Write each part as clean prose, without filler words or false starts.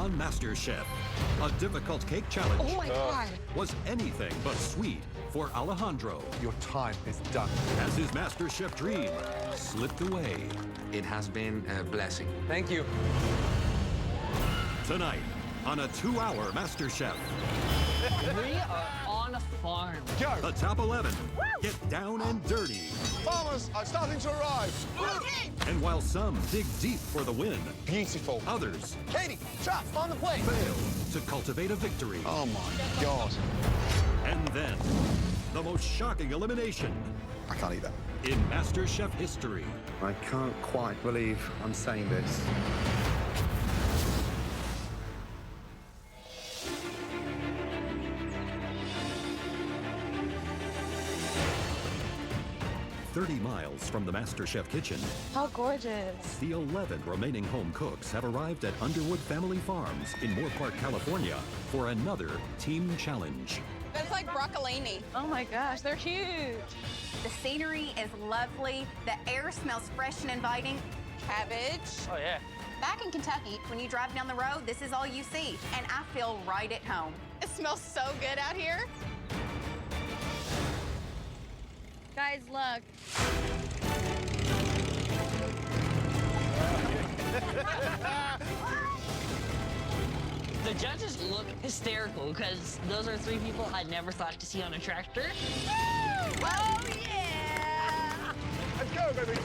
on MasterChef. A difficult cake challenge Oh my God. was anything but sweet for Alejandro Your time is done. as his MasterChef dream slipped away. It has been a blessing. Thank you. Tonight on a 2-hour MasterChef, We are on a farm. the top 11 get down and dirty. Farmers are starting to arrive. And while some dig deep for the win, Beautiful. others Katie, trap on the plate. fail to cultivate a victory. Oh my God. And then, the most shocking elimination I can't eat that. in MasterChef history. I can't quite believe I'm saying this. "30 miles from the MasterChef kitchen, How gorgeous. the 11 remaining home cooks have arrived at Underwood Family Farms in Moore Park, California for another team challenge. That's like broccolini. Oh my gosh, they're huge. The scenery is lovely. The air smells fresh and inviting. Cabbage. Oh, yeah. Back in Kentucky, when you drive down the road, this is all you see. And I feel right at home. It smells so good out here. Guys, look. The judges look hysterical because those are 3 people I'd never thought to see on a tractor. Oh, yeah! Let's go, baby.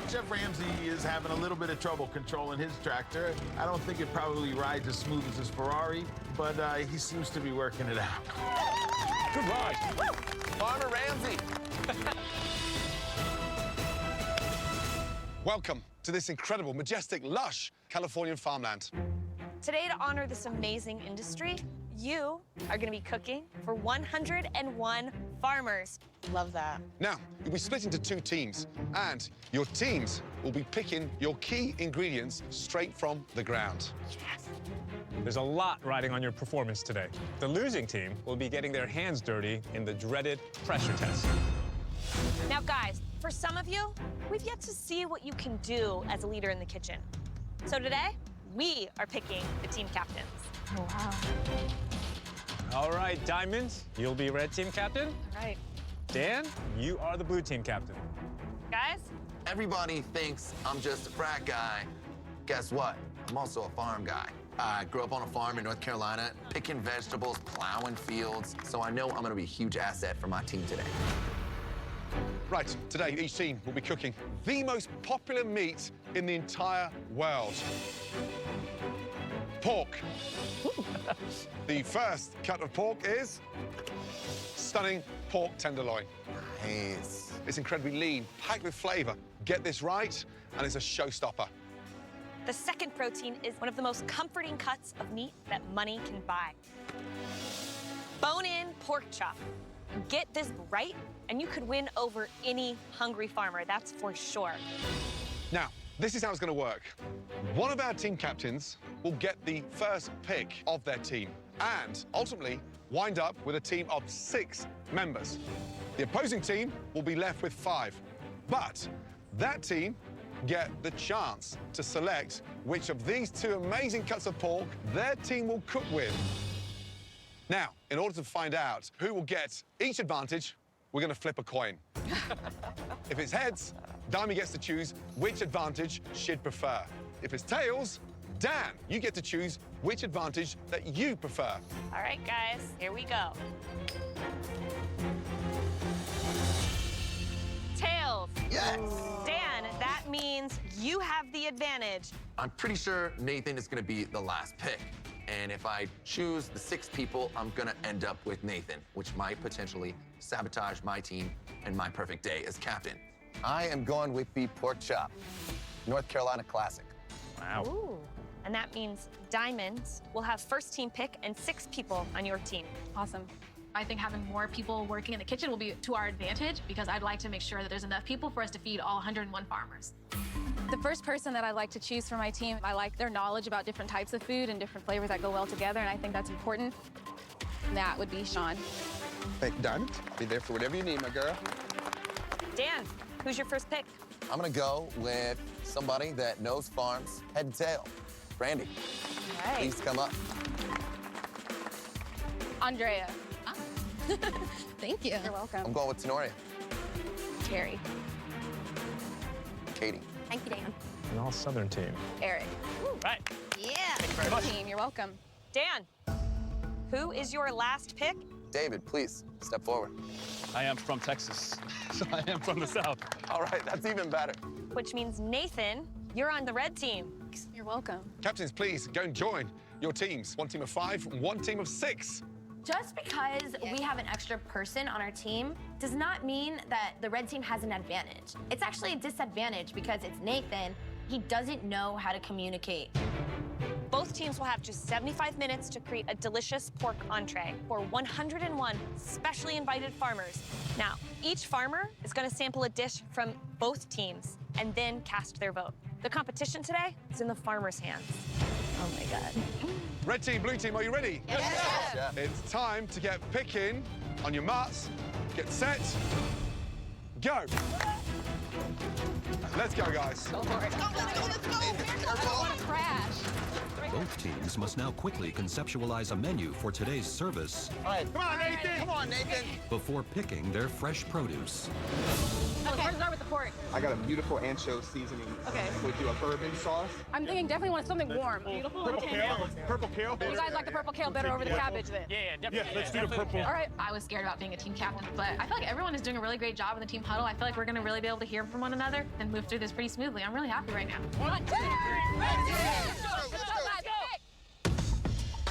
Chef Ramsay is having a little bit of trouble controlling his tractor. I don't think it probably rides as smooth as his Ferrari, but he seems to be working it out. Good ride. Farmer Ramsay. Welcome to this incredible, majestic, lush Californian farmland. Today, to honor this amazing industry, you are gonna be cooking for 101 farmers. Love that. Now, you'll be split into 2 teams, and your teams will be picking your key ingredients straight from the ground. There's a lot riding on your performance today. The losing team will be getting their hands dirty in the dreaded pressure test. Now, guys, for some of you, we've yet to see what you can do as a leader in the kitchen. So today, we are picking the team captains. Oh, wow. All right, Diamond, you'll be red team captain. All right. Dan, you are the blue team captain. Guys, Everybody thinks I'm just a frat guy. Guess what? I'm also a farm guy. I grew up on a farm in North Carolina, picking vegetables, plowing fields, so I know I'm gonna be a huge asset for my team today. Right, today each team will be cooking the most popular meat in the entire world. Pork. The first cut of pork is stunning pork tenderloin. Nice. It's incredibly lean, packed with flavor. Get this right, and it's a showstopper. the second protein is one of the most comforting cuts of meat that money can buy. Bone-in pork chop. Get this right, and you could win over any hungry farmer, that's for sure. Now, this is how it's going to work. One of our team captains will get the first pick of their team and ultimately wind up with a team of 6 members. The opposing team will be left with 5. But that team get the chance to select which of these 2 amazing cuts of pork their team will cook with. Now, in order to find out who will get each advantage, we're going to flip a coin. If it's heads, Diamond gets to choose which advantage she'd prefer. If it's tails, Dan, you get to choose which advantage that you prefer. All right, guys, here we go. Tails. Yes! Dan, that means you have the advantage. I'm pretty sure Nathan is gonna be the last pick. And if I choose the 6 people, I'm gonna end up with Nathan, which might potentially sabotage my team and my perfect day as captain. I am going with the pork chop, North Carolina classic. Wow. Ooh. And that means Diamonds will have first team pick and 6 people on your team. Awesome. I think having more people working in the kitchen will be to our advantage because I'd like to make sure that there's enough people for us to feed all 101 farmers. The first person that I'd like to choose for my team, I like their knowledge about different types of food and different flavors that go well together, and I think that's important. That would be Sean. Thank you, Diamond. Be there for whatever you need, my girl. Dan, who's your first pick? I'm gonna go with somebody that knows farms head to tail. Brandy. All right. Please come up. Andrea. Thank you. You're welcome. I'm going with Tenoria. Carrie. Katie. Thank you, Dan. An all-Southern team. Eric. Right. Yeah. Good team. You're welcome. Dan, who is your last pick? David, please step forward. I am from Texas, so I am from the South. All right, that's even better. Which means, Nathan, you're on the red team. You're welcome. Captains, please go and join your teams. One team of 5, one team of 6. Just because we have an extra person on our team does not mean that the red team has an advantage. It's actually a disadvantage because it's Nathan. He doesn't know how to communicate. Both teams will have just 75 minutes to create a delicious pork entree for 101 specially invited farmers. Now, each farmer is going to sample a dish from both teams and then cast their vote. The competition today is in the farmer's hands. Oh my God. Red team, blue team, are you ready? Yes. It's time to get picking on your marks. Get set. Go. Let's go, guys. Go for it. Let's go. I don't want to crash. Both teams must now quickly conceptualize a menu for today's service All right. Come on, Nathan. Come on, Nathan. before picking their fresh produce. Okay, let's start with the pork. I got a beautiful ancho seasoning. Okay. Would do a bourbon sauce. I'm thinking definitely want something warm. Beautiful. Purple kale. Purple kale. You guys like the purple kale better over the cabbage then? Yeah, definitely. Yeah, let's do the purple. All right, I was scared about being a team captain, but I feel like everyone is doing a really great job in the team huddle. I feel like we're gonna really be able to hear from one another and move through this pretty smoothly. I'm really happy right now. 1, 2, 3.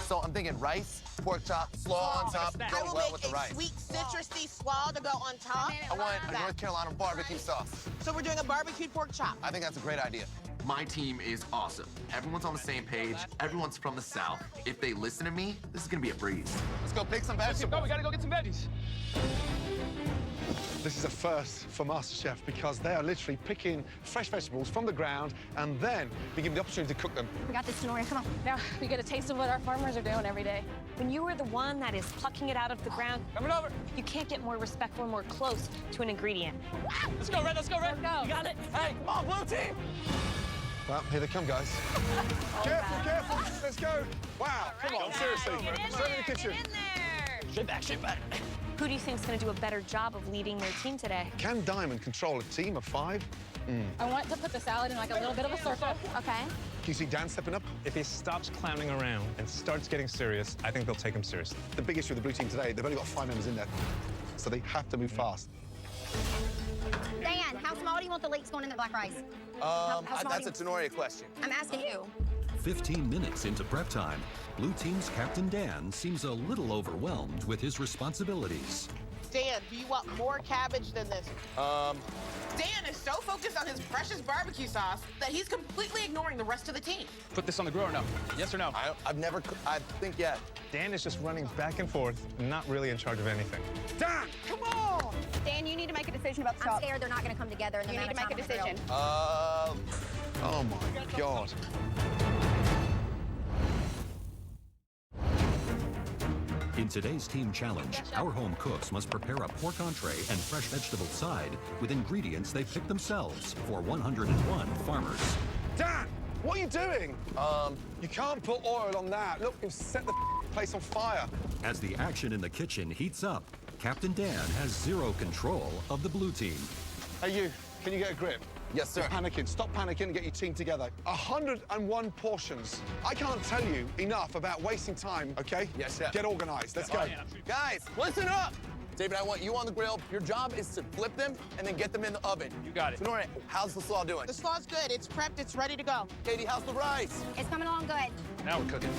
So I'm thinking rice, pork chop, slaw on top, I go will well make with the a rice. sweet citrusy slaw to go on top. I want a North Carolina barbecue sauce. So we're doing a barbecued pork chop. I think that's a great idea. My team is awesome. Everyone's on the same page. Everyone's from the South. If they listen to me, this is gonna be a breeze. Let's go pick some vegetables. Go, we gotta go get some veggies. This is a first for MasterChef because they are literally picking fresh vegetables from the ground and then being given the opportunity to cook them. We got this, Tenoria. Come on. Now we get a taste of what our farmers are doing every day. When you are the one that is plucking it out of the ground, Coming over. you can't get more respectful, more close to an ingredient. Let's go, Red. Let's go, Red. Let's go. You got it. Hey, come on, blue team. Well, here they come, guys. Careful, careful. Let's go. Wow, come on, seriously. Get in Straight in the there, kitchen. Get in there. Straight back, straight back. Who do you think is going to do a better job of leading their team today? Can Diamond control a team of 5? I want to put the salad in like a little bit of a circle. Okay. Can you see Dan stepping up? If he stops clowning around and starts getting serious, I think they'll take him seriously. The big issue with the blue team today, they've only got 5 members in there, so they have to move fast. Dan, how small do you want the leeks going in the black rice? That's a Tenoria question. I'm asking you. 15 minutes into prep time, Blue Team's Captain Dan seems a little overwhelmed with his responsibilities. Dan, do you want more cabbage than this? Dan is so focused on his precious barbecue sauce that he's completely ignoring the rest of the team. Put this on the grill or no? Yes or no? I think, yeah. Dan is just running back and forth, not really in charge of anything. Dan, come on! Dan, you need to make a decision about the sauce. I'm scared they're not going to come together. You need to make a decision. Oh my God. In today's team challenge, our home cooks must prepare a pork entree and fresh vegetable side with ingredients they picked themselves for 101 farmers. Dan, what are you doing? You can't put oil on that. Look, you've set the place on fire. As the action in the kitchen heats up, Captain Dan has zero control of the blue team. Hey, you, can you get a grip? Yes, sir. You're panicking. Stop panicking and get your team together. 101 portions. I can't tell you enough about wasting time, okay? Yes, chef. Get organized. Let's go. Guys, listen up. David, I want you on the grill. Your job is to flip them and then get them in the oven. You got it. Tenoria, how's the slaw doing? The slaw's good. It's prepped. It's ready to go. Katie, how's the rice? It's coming along good. Now we're cooking.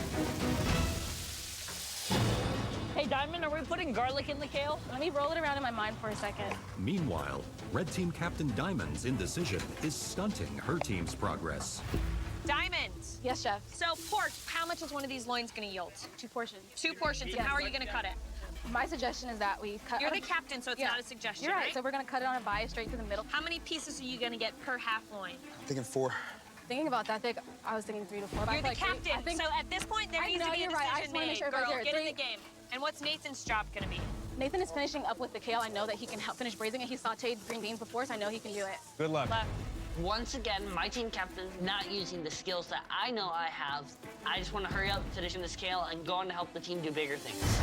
Hey, Diamond, are we putting garlic in the kale? Let me roll it around in my mind for a second. Meanwhile, Red Team Captain Diamond's indecision is stunting her team's progress. Diamond. Yes, chef. So pork, how much is one of these loins going to yield? 2 portions. 2 portions, and how are you going to cut it? My suggestion is that we cut. You're the captain, so it's not a suggestion, You're right. So we're going to cut it on a bias straight through the middle. How many pieces are you going to get per half loin? Thinking 4. Thinking about that, I was thinking 3 to 4. You're the captain, so at this point, there needs to be a decision made. Girl, get in the game. And what's Nathan's job going to be? Nathan is finishing up with the kale. I know that he can help finish braising it. He sauteed green beans before, so I know he can do it. Good luck. Once again, my team captain's not using the skills that I know I have. I just want to hurry up, finishing the scale, and go on to help the team do bigger things.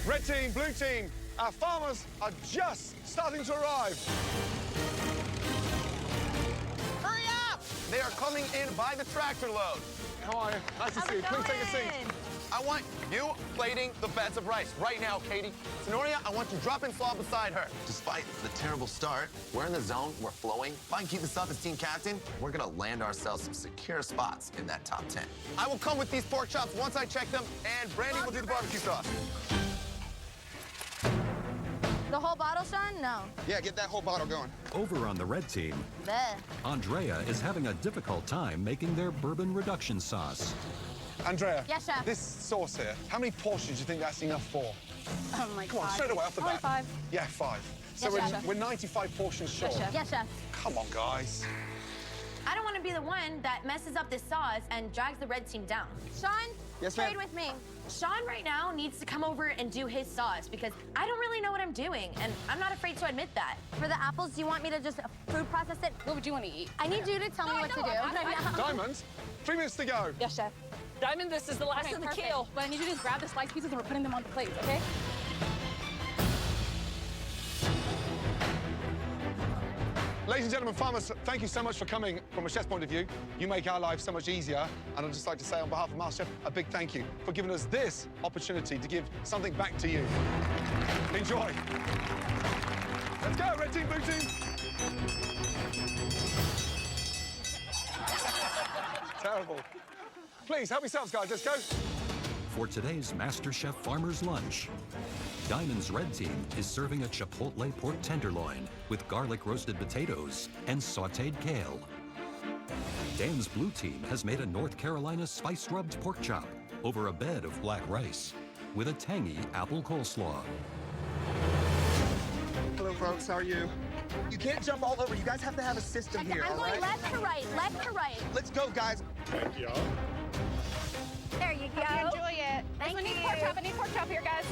Red team, blue team, our farmers are just starting to arrive. Hurry up! They are coming in by the tractor load. How are you? Nice to see you. Please take a seat. I want you plating the beds of rice right now, Katie. Sonoria, I want you dropping slaw beside her. Despite the terrible start, we're in the zone, we're flowing. If I can keep this up as team captain, we're gonna land ourselves some secure spots in that top 10. I will come with these pork chops once I check them, and Brandy will do the barbecue sauce. The whole bottle, Sean? No. Yeah, get that whole bottle going. Over on the red team, Bleh. Andrea is having a difficult time making their bourbon reduction sauce. Andrea, Yes, chef. this sauce here, how many portions do you think that's enough for? Oh my Come on, God. straight away off the Only bat. 5. Yeah, 5. So Yes, chef. we're 95 portions short. Yes, chef. Yes, chef. Come on, guys. I don't want to be the one that messes up this sauce and drags the red team down. Sean, Yes, trade ma'am. with me. Sean right now needs to come over and do his sauce because I don't really know what I'm doing, and I'm not afraid to admit that. For the apples, do you want me to just food process it? What would you want to eat? I need you to tell me what to do. Diamond, 3 minutes to go. Yes, chef. Diamond, this is the last Okay, of the perfect. kale. What I need you to do is grab the sliced pieces and we're putting them on the plates, okay? Ladies and gentlemen, farmers, thank you so much for coming from a chef's point of view. You make our lives so much easier. And I'd just like to say on behalf of MasterChef, a big thank you for giving us this opportunity to give something back to you. Enjoy. Let's go, red team, blue team. Terrible. Please, help yourselves, guys. Let's go. For today's MasterChef Farmer's Lunch, Diamond's red team is serving a chipotle pork tenderloin with garlic roasted potatoes and sautéed kale. Dan's blue team has made a North Carolina spice-rubbed pork chop over a bed of black rice with a tangy apple coleslaw. Hello, folks. How are you? You can't jump all over. You guys have to have a system here, I'm all going right? left to right, left to right. Let's go, guys. Thank you. There you go. Enjoy it. Thank I you. need pork chop. I need pork chop here, guys.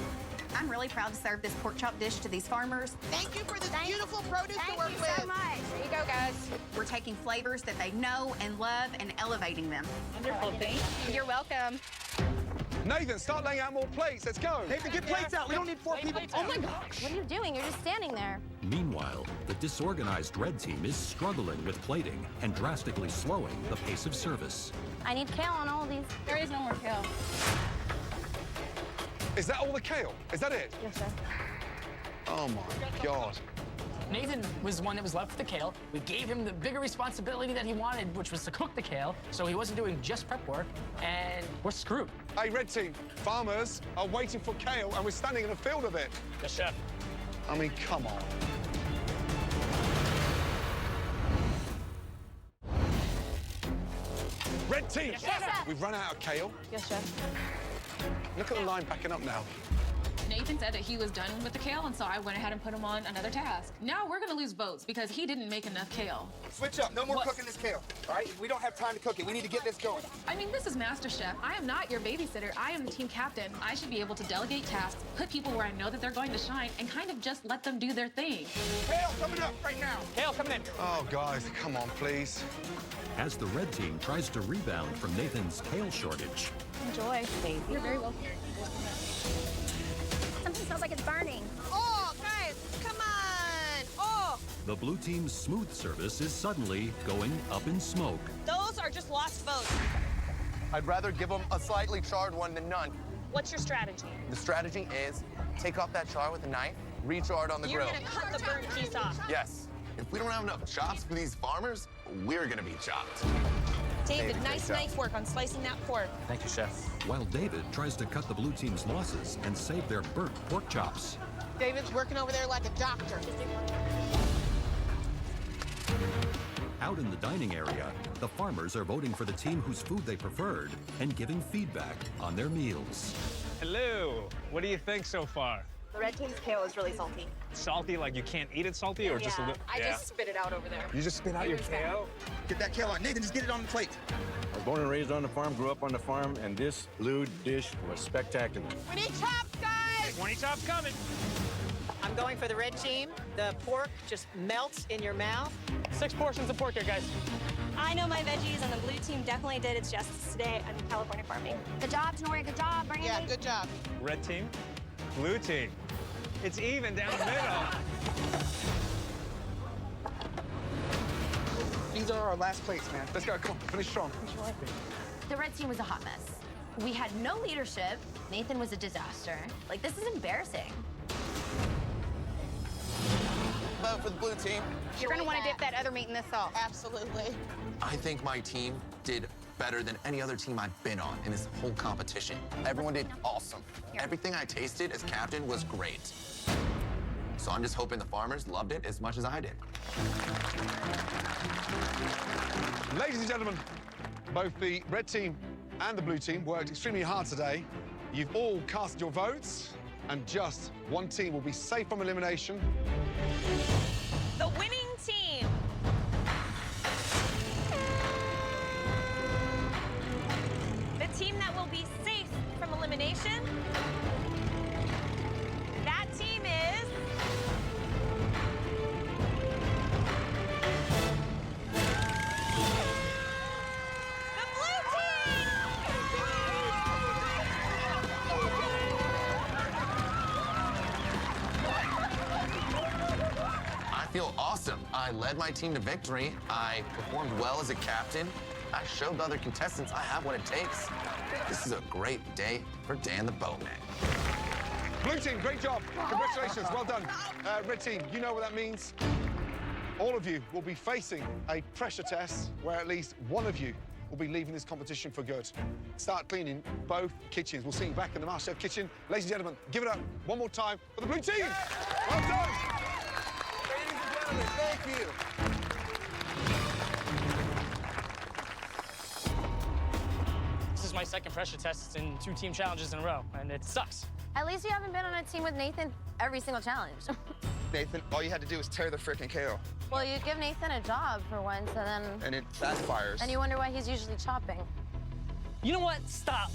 I'm really proud to serve this pork chop dish to these farmers. Thank you for this beautiful produce to work with. Thank you so much. There you go, guys. We're taking flavors that they know and love and elevating them. Wonderful. Thank you. You're welcome. Nathan, start laying out more plates. Let's go. Nathan, get plates out. We don't need 4 people. Oh my gosh. What are you doing? You're just standing there. Meanwhile, the disorganized red team is struggling with plating and drastically slowing the pace of service. I need kale on all of these. There is no more kale. Is that all the kale? Is that it? Yes, chef. Oh, my God. Nathan was the one that was left with the kale. We gave him the bigger responsibility that he wanted, which was to cook the kale, so he wasn't doing just prep work, and we're screwed. Hey, red team, farmers are waiting for kale, and we're standing in a field of it. Yes, chef. I mean, come on. Red team, Yes, chef. we've run out of kale. Yes, chef. Look at the line backing up now. Nathan said that he was done with the kale, and so I went ahead and put him on another task. Now we're gonna lose votes because he didn't make enough kale. Switch up. No more What? cooking this kale, all right? We don't have time to cook it. We need to get this going. I mean, this is MasterChef. I am not your babysitter. I am the team captain. I should be able to delegate tasks, put people where I know that they're going to shine, and kind of just let them do their thing. Kale coming up right now. Kale, coming in. Oh, guys, come on, please. As the red team tries to rebound from Nathan's kale shortage, Enjoy. You're very welcome. Something smells like it's burning. Oh, guys, come on. Oh, the blue team's smooth service is suddenly going up in smoke. Those are just lost votes. I'd rather give them a slightly charred one than none. What's your strategy? The strategy is take off that char with a knife, re-char it on the You're grill. gonna cut the burnt piece off. Yes. If we don't have enough chops for these farmers, we're gonna be chopped. David, David, nice great job. knife work on slicing that pork. Thank you, chef. While David tries to cut the blue team's losses and save their burnt pork chops. David's working over there like a doctor. Out in the dining area, the farmers are voting for the team whose food they preferred and giving feedback on their meals. Hello. What do you think so far? The red team's kale is really salty. Salty, like you can't eat it salty, or just a little? I just spit it out over there. You just spit out your kale? Get that kale on. Nathan, just get it on the plate. I was born and raised on the farm, grew up on the farm, and this blue dish was spectacular. We need chops, guys. 20 chops coming. I'm going for the red team. The pork just melts in your mouth. 6 portions of pork here, guys. I know my veggies, and the blue team definitely did its justice today on California farming. Good job, Tenoria. Good job. Bring Yeah, it. good job. Red team, blue team. It's even down the middle. These are our last plates, man. Let's go. Come on, finish strong. The red team was a hot mess. We had no leadership. Nathan was a disaster. Like, this is embarrassing. Vote for the blue team. You're going to want to dip that other meat in this sauce. Absolutely. I think my team did better than any other team I've been on in this whole competition. Everyone did awesome. Everything I tasted as captain was great. So I'm just hoping the farmers loved it as much as I did. Ladies and gentlemen, both the red team and the blue team worked extremely hard today. You've all cast your votes, and just one team will be safe from elimination. The winning team. The team that will be safe from elimination. That team is... the blue team! I feel awesome. I led my team to victory. I performed well as a captain. I showed the other contestants I have what it takes. This is a great day for Dan the Boatman. Blue team, great job. Congratulations, well done. Red team, you know what that means. All of you will be facing a pressure test where at least one of you will be leaving this competition for good. Start cleaning both kitchens. We'll see you back in the MasterChef kitchen. Ladies and gentlemen, give it up one more time for the blue team. Well done. Ladies and gentlemen, thank you. This is my second pressure test in 2 team challenges in a row, and it sucks. At least you haven't been on a team with Nathan every single challenge. Nathan, all you had to do was tear the frickin' kale. Well, you give Nathan a job for once, and then... And it backfires. And you wonder why he's usually chopping. You know what? Stop.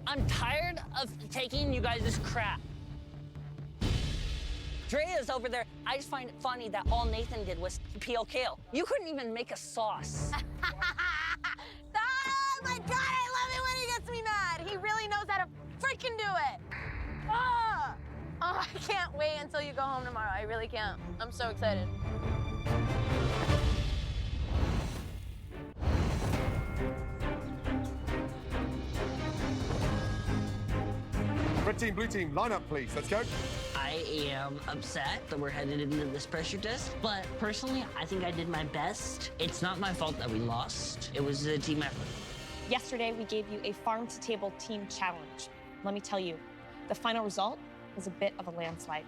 I'm tired of taking you guys' crap. Drea's over there. I just find it funny that all Nathan did was peel kale. You couldn't even make a sauce. Oh my God, I love it when he gets me mad. He really knows how to freaking do it. Oh, I can't wait until you go home tomorrow. I really can't. I'm so excited. Red team, blue team, line up, please. Let's go. I am upset that we're headed into this pressure test, but personally, I think I did my best. It's not my fault that we lost. It was a team effort. Yesterday, we gave you a farm-to-table team challenge. Let me tell you, the final result was a bit of a landslide.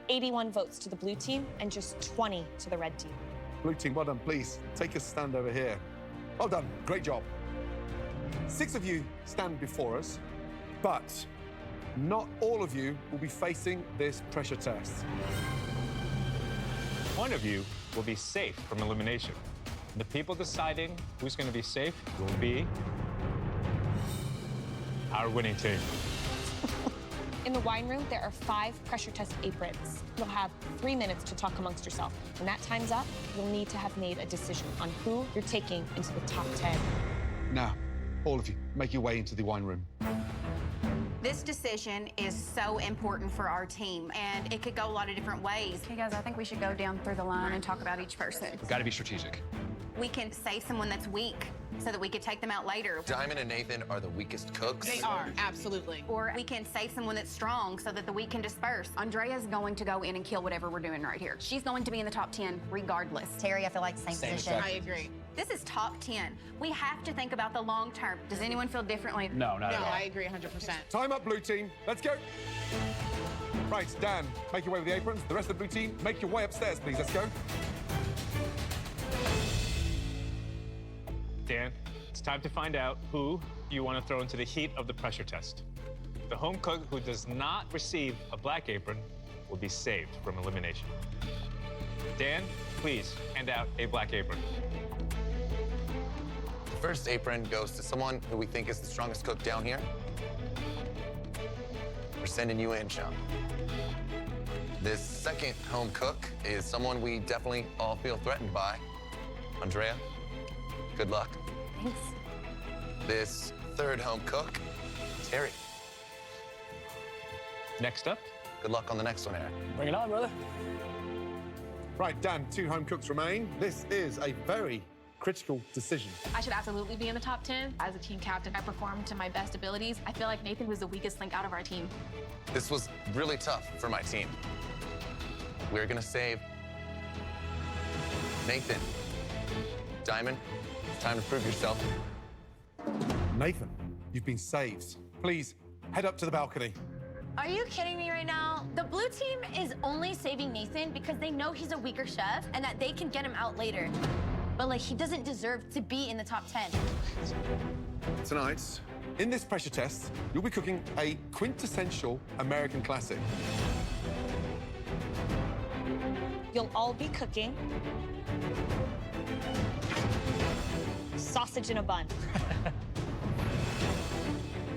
81 votes to the blue team and just 20 to the red team. Blue team, well done. Please take a stand over here. Well done. Great job. 6 of you stand before us, but not all of you will be facing this pressure test. One of you will be safe from elimination. The people deciding who's going to be safe will be our winning team. In the wine room, there are 5 pressure test aprons. You'll have 3 minutes to talk amongst yourself. When that time's up, you'll need to have made a decision on who you're taking into the top 10. Now, all of you, make your way into the wine room. This decision is so important for our team, and it could go a lot of different ways. Okay, guys, I think we should go down through the line and talk about each person. We've got to be strategic. We can save someone that's weak so that we could take them out later. Diamond and Nathan are the weakest cooks. They are, absolutely. Or we can save someone that's strong so that the weak can disperse. Andrea's going to go in and kill whatever we're doing right here. She's going to be in the top 10 regardless. Terry, I feel like same position. I agree. This is top 10. We have to think about the long term. Does anyone feel differently? No, not at No, all. I agree 100%. Time up, blue team. Let's go. Right, Dan, make your way with the aprons. The rest of the blue team, make your way upstairs, please. Let's go. Dan, it's time to find out who you want to throw into the heat of the pressure test. The home cook who does not receive a black apron will be saved from elimination. Dan, please hand out a black apron. The first apron goes to someone who we think is the strongest cook down here. We're sending you in, Sean. This second home cook is someone we definitely all feel threatened by. Andrea, good luck. Thanks. This third home cook, Terry. Next up. Good luck on the next one, Eric. Bring it on, brother. Right, Dan, 2 home cooks remain. This is a very critical decision. I should absolutely be in the top 10. As a team captain, I performed to my best abilities. I feel like Nathan was the weakest link out of our team. This was really tough for my team. We're gonna save Nathan. Diamond, it's time to prove yourself. Nathan, you've been saved. Please, head up to the balcony. Are you kidding me right now? The blue team is only saving Nathan because they know he's a weaker chef and that they can get him out later. But like, he doesn't deserve to be in the top 10. Tonight, in this pressure test, you'll be cooking a quintessential American classic. You'll all be cooking sausage in a bun.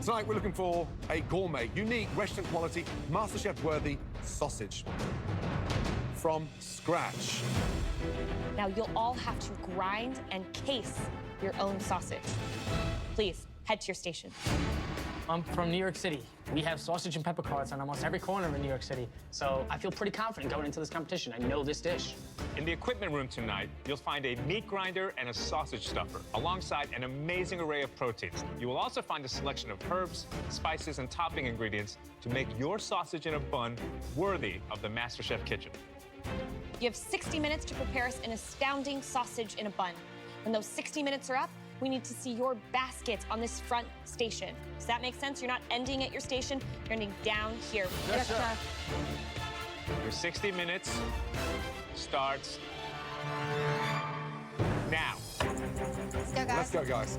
Tonight, we're looking for a gourmet, unique, restaurant-quality, MasterChef-worthy sausage from scratch. Now, you'll all have to grind and case your own sausage. Please, head to your station. I'm from New York City. We have sausage and pepper carts on almost every corner in New York City. So I feel pretty confident going into this competition. I know this dish. In the equipment room tonight, you'll find a meat grinder and a sausage stuffer, alongside an amazing array of proteins. You will also find a selection of herbs, spices, and topping ingredients to make your sausage in a bun worthy of the MasterChef kitchen. You have 60 minutes to prepare us an astounding sausage in a bun. When those 60 minutes are up, we need to see your baskets on this front station. Does that make sense? You're not ending at your station, you're ending down here. Yes, sir. Your 60 minutes starts now. Let's go, guys. Let's go, guys.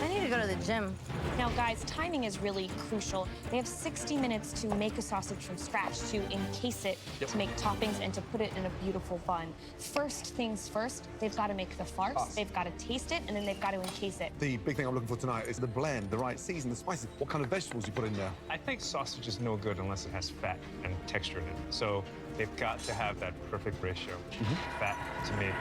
I need to go to the gym. Now, guys, timing is really crucial. They have 60 minutes to make a sausage from scratch, to encase it, to make toppings, and to put it in a beautiful bun. First things first, they've got to make the farce, they've got to taste it, and then they've got to encase it. The big thing I'm looking for tonight is the blend, the right season, the spices, what kind of vegetables you put in there. I think sausage is no good unless it has fat and texture in it. So they've got to have that perfect ratio, fat to meat.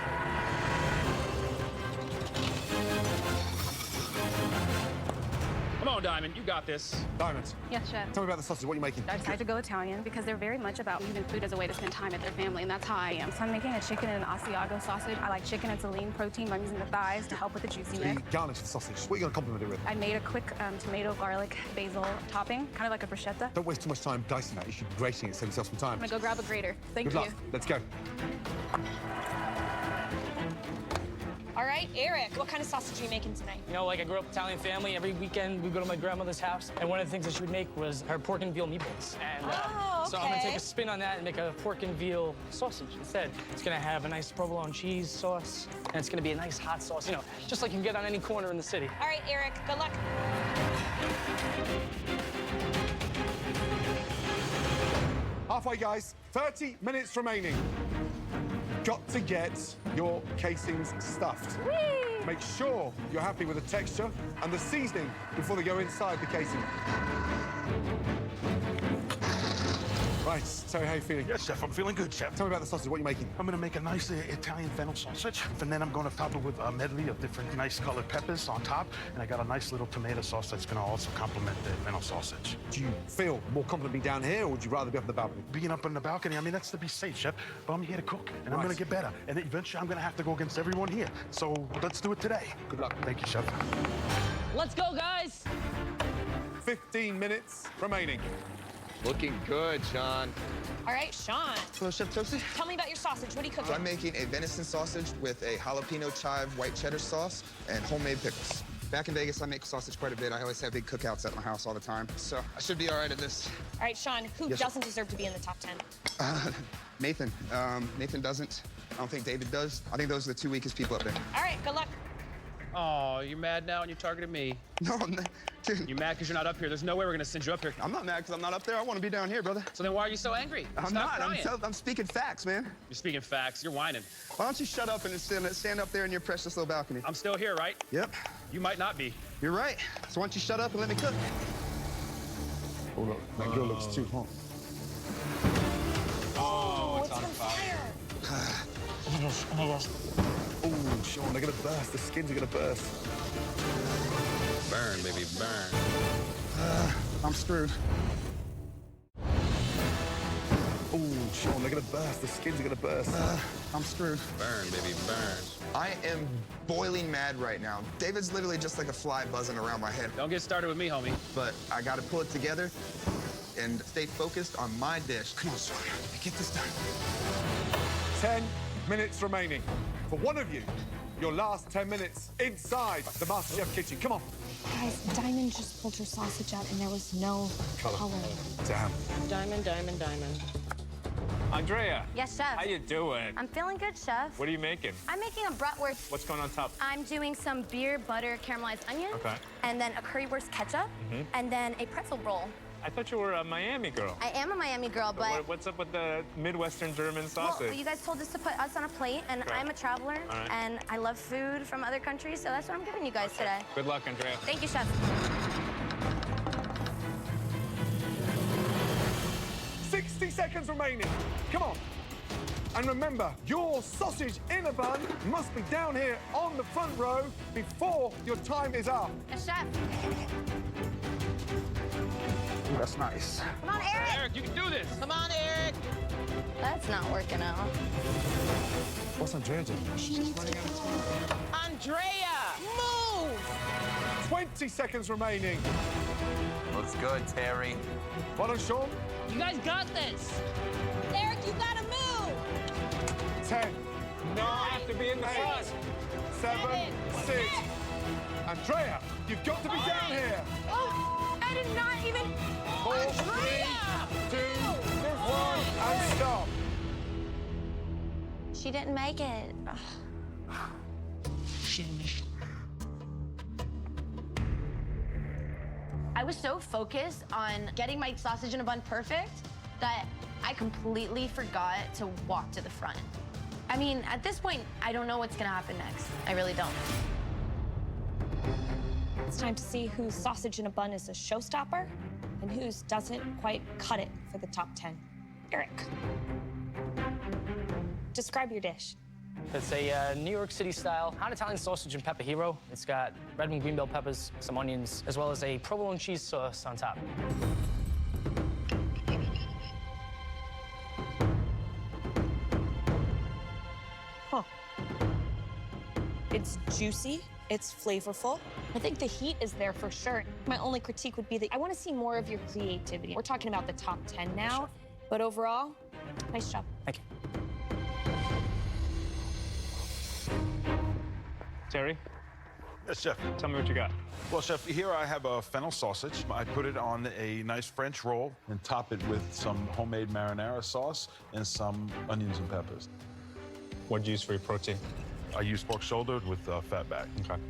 Come on, Diamond, you got this. Diamond, Yes, chef. tell me about the sausage. What are you making? I decided to go Italian because they're very much about using food as a way to spend time with their family, and that's how I am. So I'm making a chicken and an Asiago sausage. I like chicken, it's a lean protein, but I'm using the thighs to help with the juiciness. The garnish of the sausage. What are you going to compliment it with? I made a quick tomato, garlic, basil topping, kind of like a bruschetta. Don't waste too much time dicing that. You should be grating it, save yourself some time. I'm gonna go grab a grater. Thank Good you. luck. Let's go. All right, Eric, what kind of sausage are you making tonight? You know, like I grew up Italian family. Every weekend we go to my grandmother's house, and one of the things that she would make was her pork and veal meatballs. And so I'm gonna take a spin on that and make a pork and veal sausage instead. It's gonna have a nice provolone cheese sauce, and it's gonna be a nice hot sauce, you know, just like you can get on any corner in the city. All right, Eric, good luck. Halfway, guys. 30 minutes remaining. Got to get your casings stuffed. Whee! Make sure you're happy with the texture and the seasoning before they go inside the casing. Right, Terry, how are you feeling? Yes, chef, I'm feeling good, chef. Tell me about the sausage. What are you making? I'm gonna make a nice Italian fennel sausage, and then I'm gonna top it with a medley of different nice colored peppers on top, and I got a nice little tomato sauce that's gonna also complement the fennel sausage. Do you feel more confident being down here, or would you rather be up on the balcony? Being up on the balcony, I mean, that's to be safe, chef, but I'm here to cook, and I'm gonna get better, and eventually I'm gonna have to go against everyone here. So let's do it today. Good luck. Thank you, chef. Let's go, guys. 15 minutes remaining. Looking good, Sean. All right, Sean, Hello, Chef Toasty. tell me about your sausage. What are you cooking? So I'm making a venison sausage with a jalapeno chive white cheddar sauce and homemade pickles. Back in Vegas, I make sausage quite a bit. I always have big cookouts at my house all the time. So I should be all right at this. All right, Sean, who Yes, doesn't deserve to be in the top 10? Nathan. Nathan doesn't. I don't think David does. I think those are the 2 weakest people up there. All right, good luck. Oh, you're mad now and you targeted me. No, You mad because you're not up here? There's no way we're gonna send you up here. I'm not mad because I'm not up there. I want to be down here, brother. So then why are you so angry? I'm Stop not. crying. I'm speaking facts, man. You're speaking facts. You're whining. Why don't you shut up and stand up there in your precious little balcony? I'm still here, right? Yep. You might not be. You're right. So why don't you shut up and let me cook? Oh, look. That grill looks too hot. Oh, it's on fire. Oh my gosh. Oh, Sean, they're gonna burst. The skins are gonna burst. Burn, baby, burn. I'm screwed. Oh, Sean, they're gonna burst. The skins are gonna burst. I'm screwed. Burn, baby, burn. I am boiling mad right now. David's literally just like a fly buzzing around my head. Don't get started with me, homie. But I gotta pull it together and stay focused on my dish. Come on, Sean. Get this done. 10 minutes remaining. For one of you, your last 10 minutes inside the MasterChef kitchen. Come on. Guys, Diamond just pulled her sausage out and there was no color. Damn. Diamond, diamond, diamond. Andrea. Yes, chef. How you doing? I'm feeling good, chef. What are you making? I'm making a bratwurst. What's going on top? I'm doing some beer, butter, caramelized onions. Okay. And then a currywurst ketchup. And then a pretzel roll. I thought you were a Miami girl. I am a Miami girl, but... What's up with the Midwestern German sausage? Well, you guys told us to put us on a plate, and Okay. I'm a traveler, All right. and I love food from other countries, so that's what I'm giving you guys today. Good luck, Andrea. Thank you, chef. 60 seconds remaining. Come on. And remember, your sausage in a bun must be down here on the front row before your time is up. Yes, chef. Ooh, that's nice. Come on, Eric. Eric, you can do this. Come on, Eric. That's not working out. What's Andrea doing? Andrea, move! 20 seconds remaining. Looks good, Terry. Well done, Sean. You guys got this. Eric, you gotta move. 10, No, I have to be in the front. 7, 6. Andrea, you've got to be down here. Oh, I did not even... 4, 3, 2, 1, and stop. She didn't make it. She didn't make it. I was so focused on getting my sausage in a bun perfect that I completely forgot to walk to the front. I mean, at this point, I don't know what's gonna happen next. I really don't. It's time to see whose sausage in a bun is a showstopper and whose doesn't quite cut it for the top 10. Eric. Describe your dish. It's a New York City style hot Italian sausage and pepper hero. It's got red and green bell peppers, some onions, as well as a provolone cheese sauce on top. Huh. It's juicy. It's flavorful. I think the heat is there for sure. My only critique would be that I want to see more of your creativity. We're talking about the top 10 now, but overall, nice job. Thank you. Terry, Yes, chef. tell me what you got. Well, chef, here I have a fennel sausage. I put it on a nice French roll and top it with some homemade marinara sauce and some onions and peppers. What'd you use for your protein? I use pork shoulder with fat back. Okay.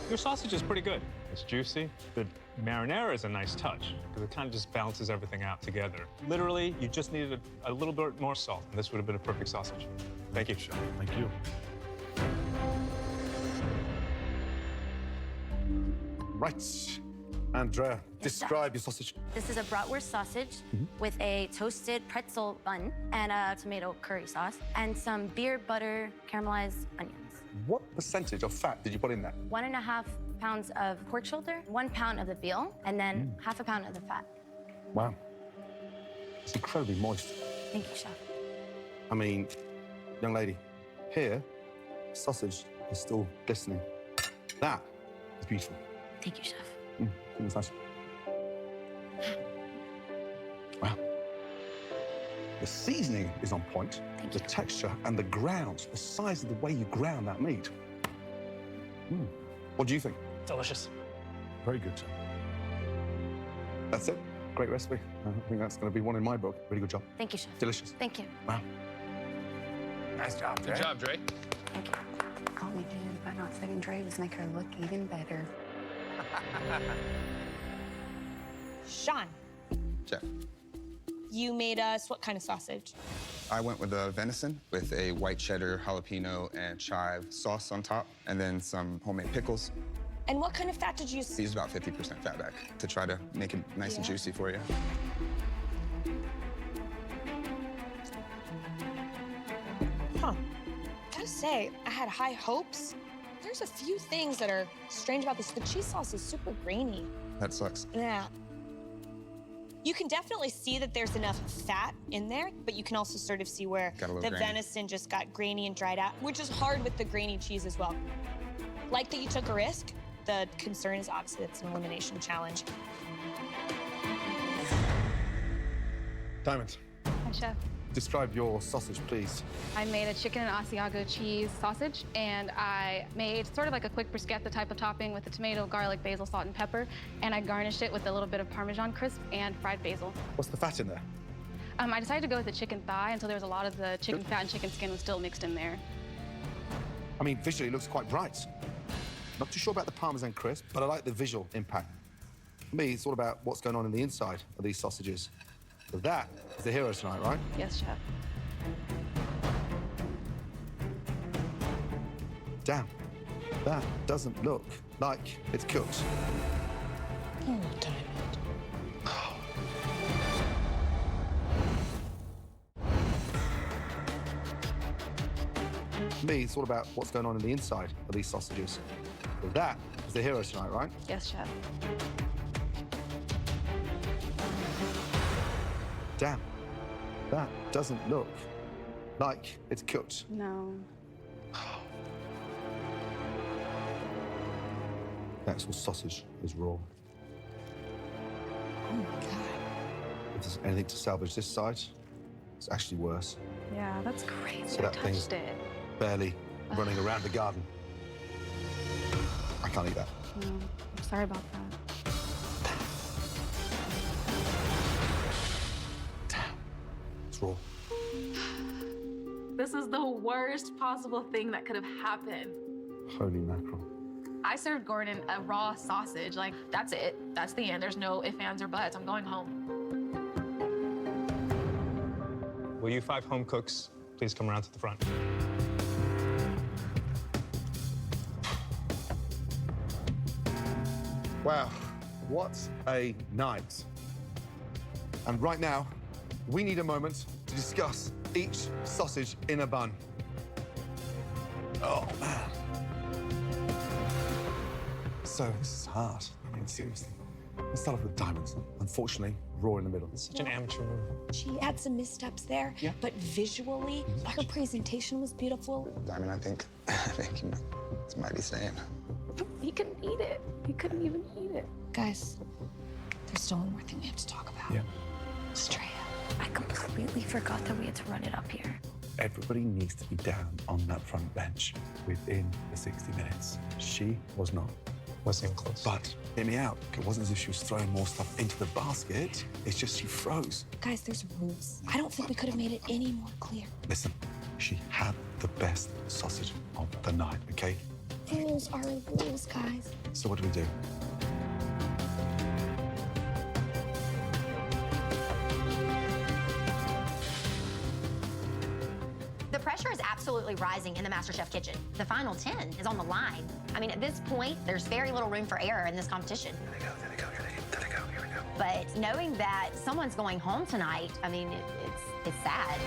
Your sausage is pretty good. It's juicy. The marinara is a nice touch because it kind of just balances everything out together. Literally, you just needed a little bit more salt, and this would have been a perfect sausage. Thank you. Chef. Thank you. Right. Andrea, describe your sausage. This is a bratwurst sausage with a toasted pretzel bun and a tomato curry sauce and some beer, butter, caramelized onions. What percentage of fat did you put in there? 1.5 pounds of pork shoulder, 1 pound of the veal, and then half a pound of the fat. Wow. It's incredibly moist. Thank you, chef. I mean, young lady, here, sausage is still glistening. That is beautiful. Thank you, chef. It's nice. Wow. The seasoning is on point. The texture and the ground, the size of the way you ground that meat. What do you think? Delicious. Very good. That's it. Great recipe. I think that's going to be one in my book. Really good job. Thank you, chef. Delicious. Thank you. Wow. Nice job, Good job, Dre. Thank you. All we did by not saving Dre was make her look even better. Sean, Chef. you made us what kind of sausage? I went with a venison with a white cheddar, jalapeno, and chive sauce on top, and then some homemade pickles. And what kind of fat did you use? I used about 50% fat back to try to make it nice and juicy for you. Huh. Gotta say, I had high hopes. There's a few things that are strange about this. The cheese sauce is super grainy. That sucks. Yeah. You can definitely see that there's enough fat in there, but you can also sort of see where the venison just got grainy and dried out, which is hard with the grainy cheese as well. Like that you took a risk. The concern is obviously it's an elimination challenge. Diamond, Hi, Chef. describe your sausage, please. I made a chicken and Asiago cheese sausage, and I made sort of like a quick bruschetta type of topping with the tomato, garlic, basil, salt, and pepper, and I garnished it with a little bit of Parmesan crisp and fried basil. What's the fat in there? I decided to go with the chicken thigh, and so there was a lot of the chicken fat and chicken skin was still mixed in there. I mean, visually, it looks quite bright. Not too sure about the Parmesan crisp, but I like the visual impact. For me, it's all about what's going on in the inside of these sausages. So that is the hero tonight, right? Yes, Chef. Damn, that doesn't look like it's cooked. Oh, Diamond. For me, it's all about what's going on in the inside of these sausages. So that is the hero tonight, right? Yes, Chef. Damn, that doesn't look like it's cooked. No. The actual sausage is raw. Oh, my God. If there's anything to salvage this side, it's actually worse. Yeah, that's crazy. So that I thing's touched it. barely running around the garden. I can't eat that. No, I'm sorry about that. It's raw. This is the worst possible thing that could have happened. Holy mackerel. I served Gordon a raw sausage. Like, that's it. That's the end. There's no ifs, ands, or buts. I'm going home. Will you 5 home cooks please come around to the front? Wow, what a night. And right now, we need a moment to discuss each sausage in a bun. Oh, man. So, this is hard. I mean, seriously. Let's start off with Diamonds. Unfortunately, raw in the middle. Such an amateur move. She had some missteps there, but visually, her presentation was beautiful. Diamond, I think you might be saying. He couldn't eat it. He couldn't even eat it. Guys, there's still one more thing we have to talk about. Yeah. Straya. I completely forgot that we had to run it up here. Everybody needs to be down on that front bench within the 60 minutes. She was not. Wasn't even close. But, hear me out. It wasn't as if she was throwing more stuff into the basket. It's just she froze. Guys, there's rules. I don't think we could have made it any more clear. Listen, she had the best sausage of the night, okay? Rules are rules, guys. So what do? The pressure is absolutely rising in the MasterChef kitchen. The final 10 is on the line. I mean, at this point, there's very little room for error in this competition. There they go, here we go. But knowing that someone's going home tonight, I mean, it's sad.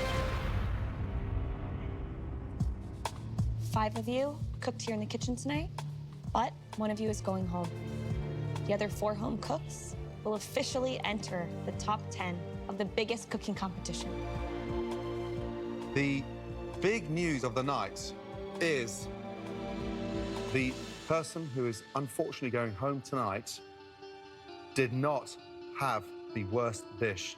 5 of you cooked here in the kitchen tonight, but 1 of you is going home. The other 4 home cooks will officially enter the top 10 of the biggest cooking competition. The big news of the night is the person who is unfortunately going home tonight did not have the worst dish.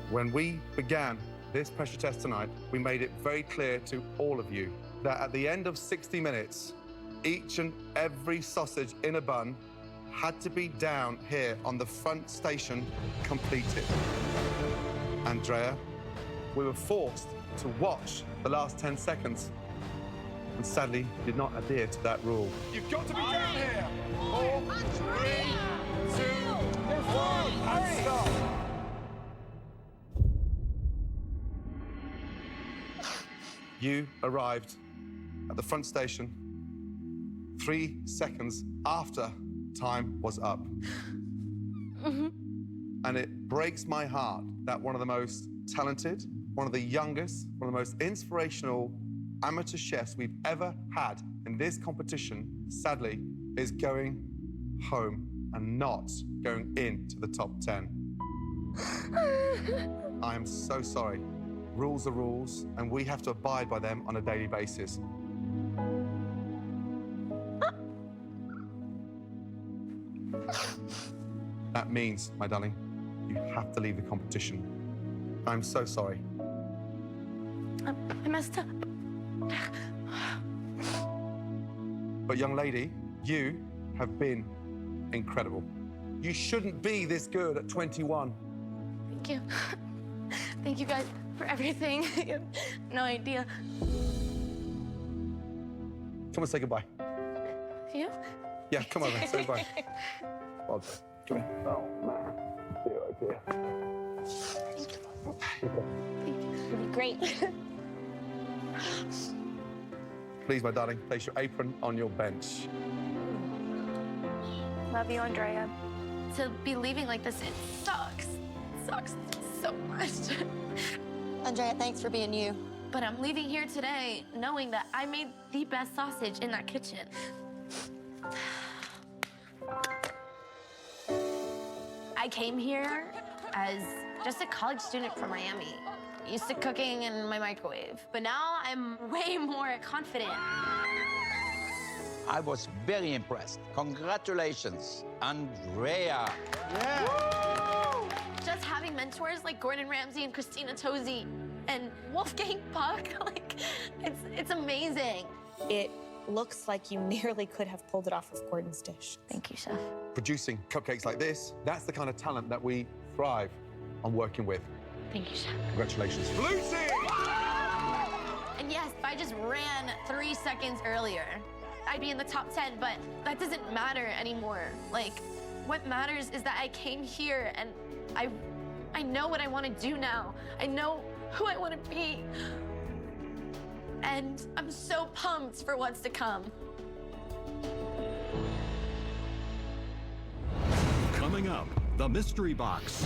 When we began this pressure test tonight, we made it very clear to all of you that at the end of 60 minutes, each and every sausage in a bun had to be down here on the front station completed. Andrea, we were forced to watch the last 10 seconds and sadly did not adhere to that rule. You've got to be down here. 4, 3, 2, 1, and stop. You arrived at the front station 3 seconds after time was up. And it breaks my heart that one of the most talented, one of the youngest, one of the most inspirational amateur chefs we've ever had in this competition, sadly, is going home and not going into the top 10. I am so sorry. Rules are rules, and we have to abide by them on a daily basis. That means, my darling, you have to leave the competition. I'm so sorry. I messed up. But young lady, you have been incredible. You shouldn't be this good at 21. Thank you. Thank you guys for everything. You have no idea. Come and say goodbye. You? Yeah, come over, say goodbye. Well done. Come here. Oh, man. See you right there. It'll be great. Please, my darling, place your apron on your bench. Love you, Andrea. To be leaving like this, it sucks. It sucks so much. Andrea, thanks for being you. But I'm leaving here today knowing that I made the best sausage in that kitchen. I came here as just a college student from Miami, used to cooking in my microwave. But now I'm way more confident. I was very impressed. Congratulations, Andrea. Woo! Just having mentors like Gordon Ramsay and Christina Tosi and Wolfgang Puck, like, it's amazing. It looks like you nearly could have pulled it off of Gordon's dish. Thank you, Chef. Producing cupcakes like this, that's the kind of talent that we thrive on working with. Thank you, Chef. Congratulations. Lucy! And yes, if I just ran 3 seconds earlier, I'd be in the top 10, but that doesn't matter anymore. Like, what matters is that I came here and I know what I want to do now. I know who I want to be. And I'm so pumped for what's to come. Coming up, the mystery box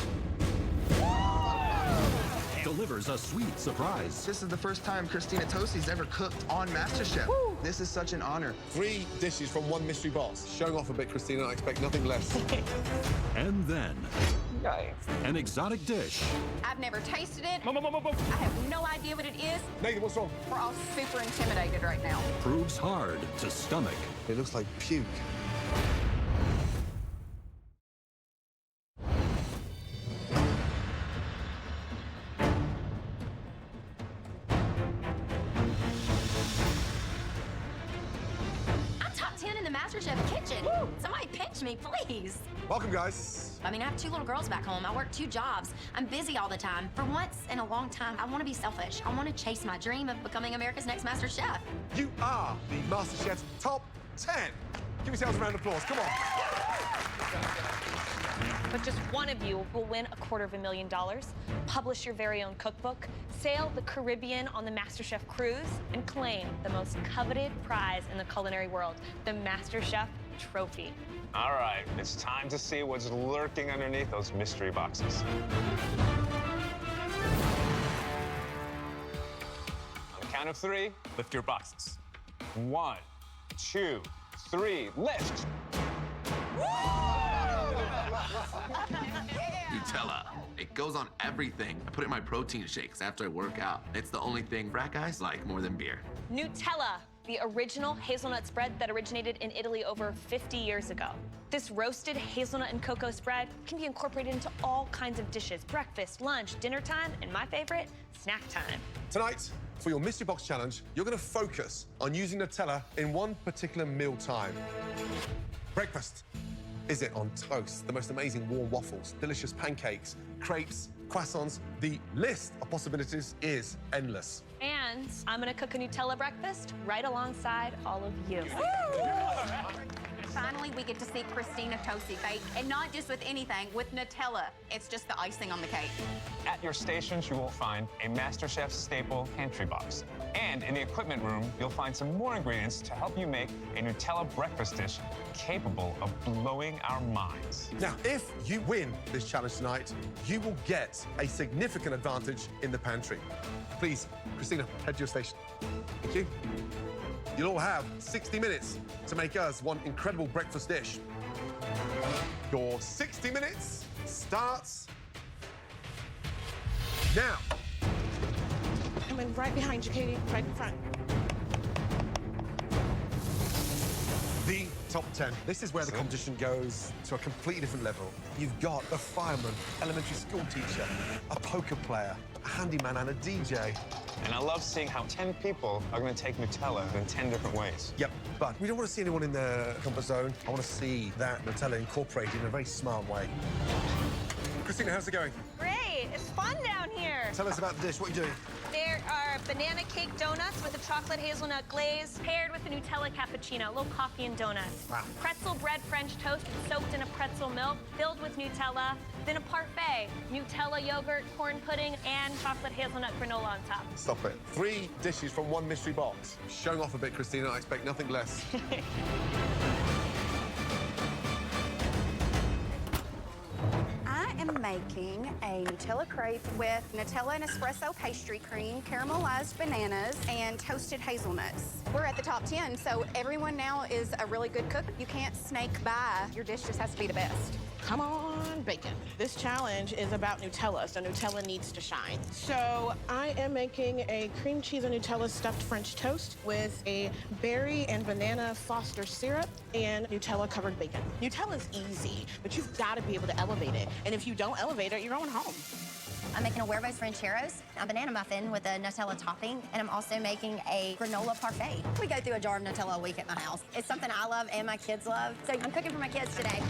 delivers a sweet surprise. This is the first time Christina Tosi's ever cooked on MasterChef. Woo! This is such an honor. 3 dishes from 1 mystery box. Showing off a bit, Christina. I expect nothing less. And then, an exotic dish. I've never tasted it. I have no idea what it is. Nathan, what's wrong? We're all super intimidated right now. Proves hard to stomach. It looks like puke. I'm top 10 in the MasterChef kitchen. Woo! Somebody pinch me, please. Welcome, guys. I mean, I have 2 little girls back home. I work 2 jobs. I'm busy all the time. For once in a long time, I want to be selfish. I want to chase my dream of becoming America's next Master Chef. You are the MasterChef's top 10. Give yourselves a round of applause. Come on. But just one of you will win $250,000, publish your very own cookbook, sail the Caribbean on the MasterChef cruise, and claim the most coveted prize in the culinary world, the MasterChef trophy. All right, it's time to see what's lurking underneath those mystery boxes. On the count of 3, lift your boxes. 1, 2, 3, lift! Nutella. It goes on everything. I put it in my protein shakes after I work out. It's the only thing frat guys like more than beer. Nutella, the original hazelnut spread that originated in Italy over 50 years ago. This roasted hazelnut and cocoa spread can be incorporated into all kinds of dishes: breakfast, lunch, dinner time, and my favorite, snack time. Tonight, for your mystery box challenge, you're going to focus on using Nutella in one particular meal time. Breakfast. Is it on toast? The most amazing warm waffles, delicious pancakes, crepes, croissants. The list of possibilities is endless. And And I'm gonna cook a Nutella breakfast right alongside all of you. Finally, we get to see Christina Tosi bake, and not just with anything, with Nutella. It's just the icing on the cake. At your stations, you will find a MasterChef staple pantry box. And in the equipment room, you'll find some more ingredients to help you make a Nutella breakfast dish capable of blowing our minds. Now, if you win this challenge tonight, you will get a significant advantage in the pantry. Please, Christina, head to your station. Thank you. You'll all have 60 minutes to make us one incredible breakfast dish. Your 60 minutes starts now. Coming right behind you, Katie, right in front. The top 10. This is where the competition goes to a completely different level. You've got a fireman, elementary school teacher, a poker player, a handyman, and a DJ. And I love seeing how 10 people are going to take Nutella in 10 different ways. Yep, but we don't want to see anyone in their comfort zone. I want to see that Nutella incorporated in a very smart way. Christina, how's it going? Great, it's fun down here. Tell us about the dish. What are you doing? There are banana cake donuts with a chocolate hazelnut glaze, paired with a Nutella cappuccino, a little coffee and donuts. Wow. Pretzel bread French toast soaked in a pretzel milk, filled with Nutella. Then a parfait, Nutella yogurt, corn pudding, and chocolate hazelnut granola on top. Stop it. 3 dishes from 1 mystery box. Showing off a bit, Christina. I expect nothing less. I am making a Nutella crepe with Nutella and espresso pastry cream, caramelized bananas, and toasted hazelnuts. We're at the top 10, so everyone now is a really good cook. You can't snake by. Your dish just has to be the best. Come on, bacon. This challenge is about Nutella, so Nutella needs to shine. So I am making a cream cheese and Nutella stuffed French toast with a berry and banana Foster syrup and Nutella-covered bacon. Nutella's easy, but you've got to be able to elevate it. And if you don't elevate it, you're going home. I'm making a huevos rancheros, a banana muffin with a Nutella topping, and I'm also making a granola parfait. We go through a jar of Nutella a week at my house. It's something I love and my kids love, so I'm cooking for my kids today.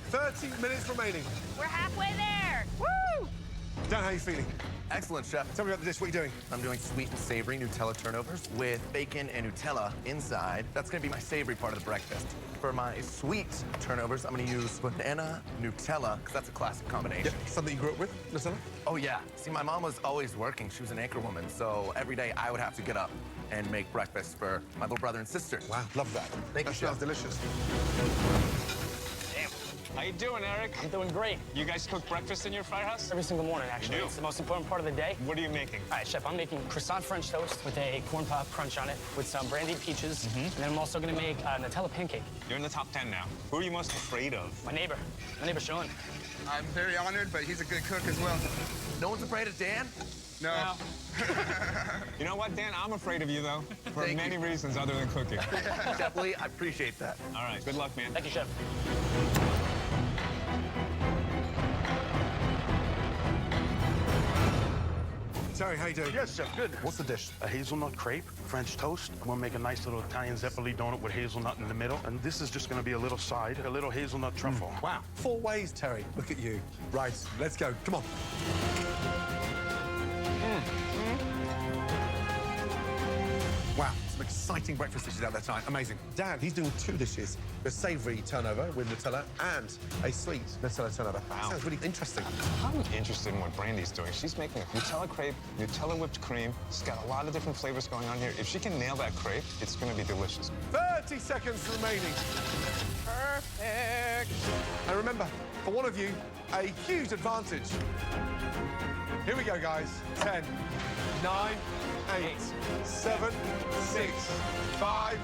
30 minutes remaining. We're halfway there. Woo! Dan, how are you feeling? Excellent, chef. Tell me about the dish. What are you doing? I'm doing sweet and savory Nutella turnovers with bacon and Nutella inside. That's gonna be my savory part of the breakfast. For my sweet turnovers, I'm gonna use banana Nutella, because that's a classic combination. Yep. Something you grew up with, Nutella? Oh, yeah. See, my mom was always working. She was an anchor woman, so every day I would have to get up and make breakfast for my little brother and sister. Wow, love that. Thank you, Chef. chef. Delicious. How you doing, Eric? I'm doing great. You guys cook breakfast in your firehouse? Every single morning, actually. You do? It's the most important part of the day. What are you making? All right, Chef, I'm making croissant French toast with a corn pop crunch on it with some brandied peaches. And then I'm also gonna make a Nutella pancake. You're in the top 10 now. Who are you most afraid of? My neighbor Sean. I'm very honored, but he's a good cook as well. No one's afraid of Dan? No. You know what, Dan? I'm afraid of you, though, for Thank many you. reasons other than cooking. Definitely, I appreciate that. All right, good luck, man. Thank you, Chef. Terry, how you doing? Yes, chef, good. What's the dish? A hazelnut crepe, French toast. I'm gonna make a nice little Italian zeppoli donut with hazelnut in the middle. And this is just gonna be a little side, a little hazelnut truffle. Wow. 4 ways, Terry. Look at you. Right, let's go. Come on. Wow, some exciting breakfast dishes out there tonight. Amazing. Dan, he's doing 2 dishes. A savoury turnover with Nutella and a sweet Nutella turnover. Wow. Sounds really interesting. I'm interested in what Brandy's doing. She's making a Nutella crepe, Nutella whipped cream. She's got a lot of different flavors going on here. If she can nail that crepe, it's gonna be delicious. 30 seconds remaining. Perfect. And remember, for one of you, a huge advantage. Here we go, guys. 10, 9, 8, 7, 6, 5,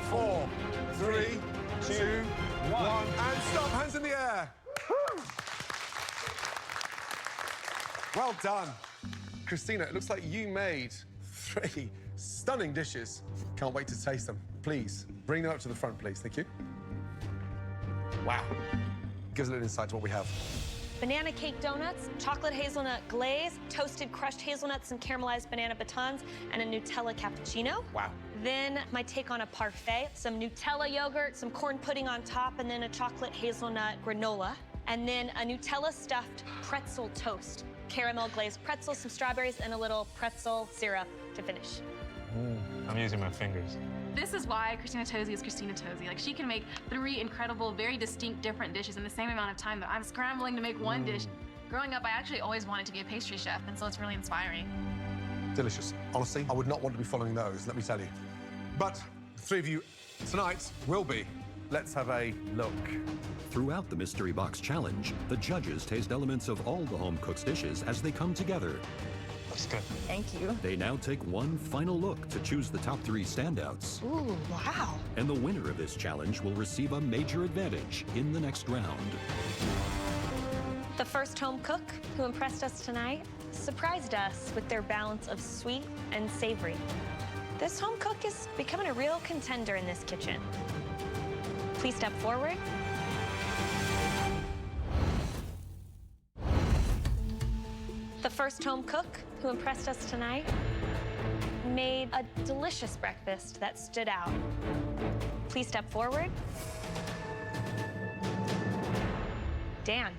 4, 3, 2, 1. And stop, hands in the air. Woo! Well done. Christina, it looks like you made 3 stunning dishes. Can't wait to taste them. Please, bring them up to the front, please. Thank you. Wow. Give us a little insight to what we have. Banana cake donuts, chocolate hazelnut glaze, toasted crushed hazelnuts and caramelized banana batons, and a Nutella cappuccino. Wow. Then my take on a parfait, some Nutella yogurt, some corn pudding on top, and then a chocolate hazelnut granola. And then a Nutella stuffed pretzel toast caramel glazed pretzels, some strawberries, and a little pretzel syrup to finish. I'm using my fingers. This is why Christina Tosi is Christina Tosi. Like, she can make 3 incredible, very distinct, different dishes in the same amount of time that I'm scrambling to make one dish. Growing up, I actually always wanted to be a pastry chef, and so it's really inspiring. Delicious. Honestly, I would not want to be following those, let me tell you. But the 3 of you tonight will be. Let's have a look. Throughout the Mystery Box Challenge, the judges taste elements of all the home cook's dishes as they come together. Looks good. Thank you. They now take one final look to choose the top 3 standouts. Ooh, wow. And the winner of this challenge will receive a major advantage in the next round. The first home cook who impressed us tonight surprised us with their balance of sweet and savory. This home cook is becoming a real contender in this kitchen. Please step forward. The first home cook who impressed us tonight made a delicious breakfast that stood out. Please step forward. Dan.